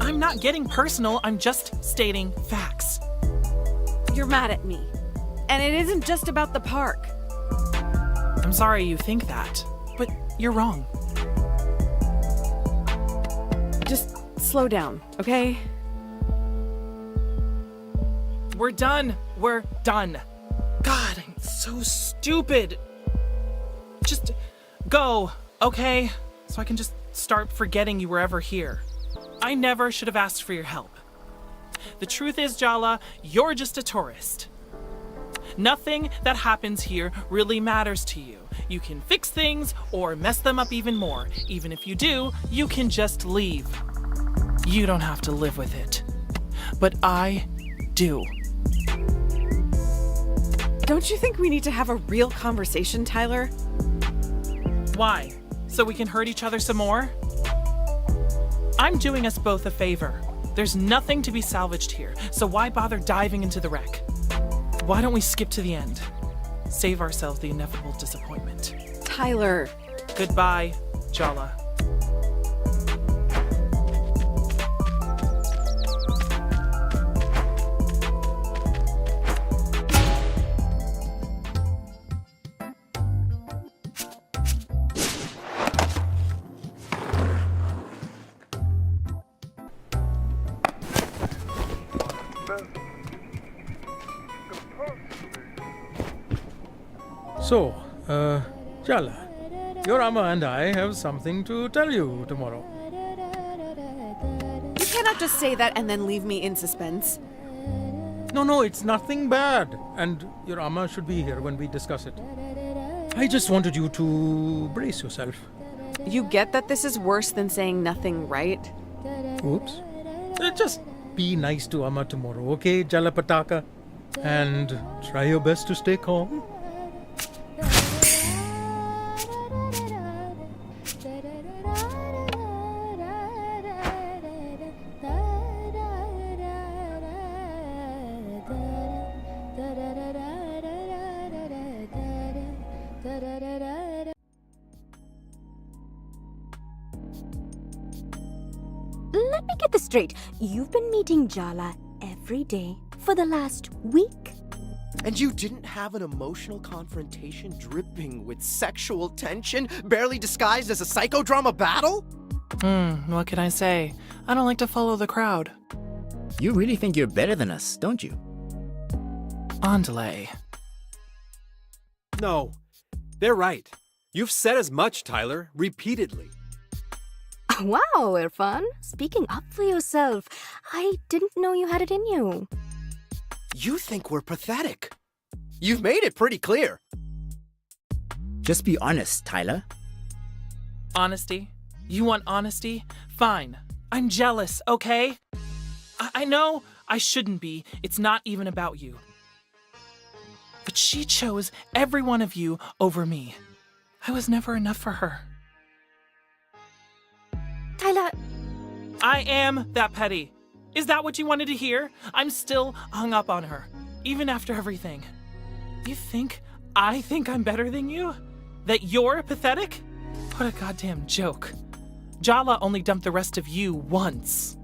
I'm not getting personal, I'm just stating facts. You're mad at me. And it isn't just about the park. I'm sorry you think that, but you're wrong. Just slow down, okay? We're done. We're done. God, I'm so stupid. Just go, okay? So I can just start forgetting you were ever here. I never should have asked for your help. The truth is, Jala, you're just a tourist. Nothing that happens here really matters to you. You can fix things or mess them up even more. Even if you do, you can just leave. You don't have to live with it. But I do. Don't you think we need to have a real conversation, Tyler? Why? So we can hurt each other some more? I'm doing us both a favor. There's nothing to be salvaged here, so why bother diving into the wreck? Why don't we skip to the end? Save ourselves the inevitable disappointment. Tyler. Goodbye, Jala. So, Jala, your Amma and I have something to tell you tomorrow. You cannot just say that and then leave me in suspense. No, it's nothing bad. And your Amma should be here when we discuss it. I just wanted you to brace yourself. You get that this is worse than saying nothing, right? Oops. Just be nice to Amma tomorrow, okay, Jalapataka? And try your best to stay calm. Let me get this straight. You've been meeting Jala every day for the last week? And you didn't have an emotional confrontation dripping with sexual tension, barely disguised as a psychodrama battle? What can I say? I don't like to follow the crowd. You really think you're better than us, don't you? Andale. No, they're right. You've said as much, Tyler, repeatedly. Wow, Irfan. Speaking up for yourself. I didn't know you had it in you. You think we're pathetic. You've made it pretty clear. Just be honest, Tyler. Honesty? You want honesty? Fine. I'm jealous, okay? I know I shouldn't be. It's not even about you. But she chose every one of you over me. I was never enough for her. Tyler. I am that petty. Is that what you wanted to hear? I'm still hung up on her, even after everything. You think I think I'm better than you? That you're pathetic? What a goddamn joke. Jala only dumped the rest of you once.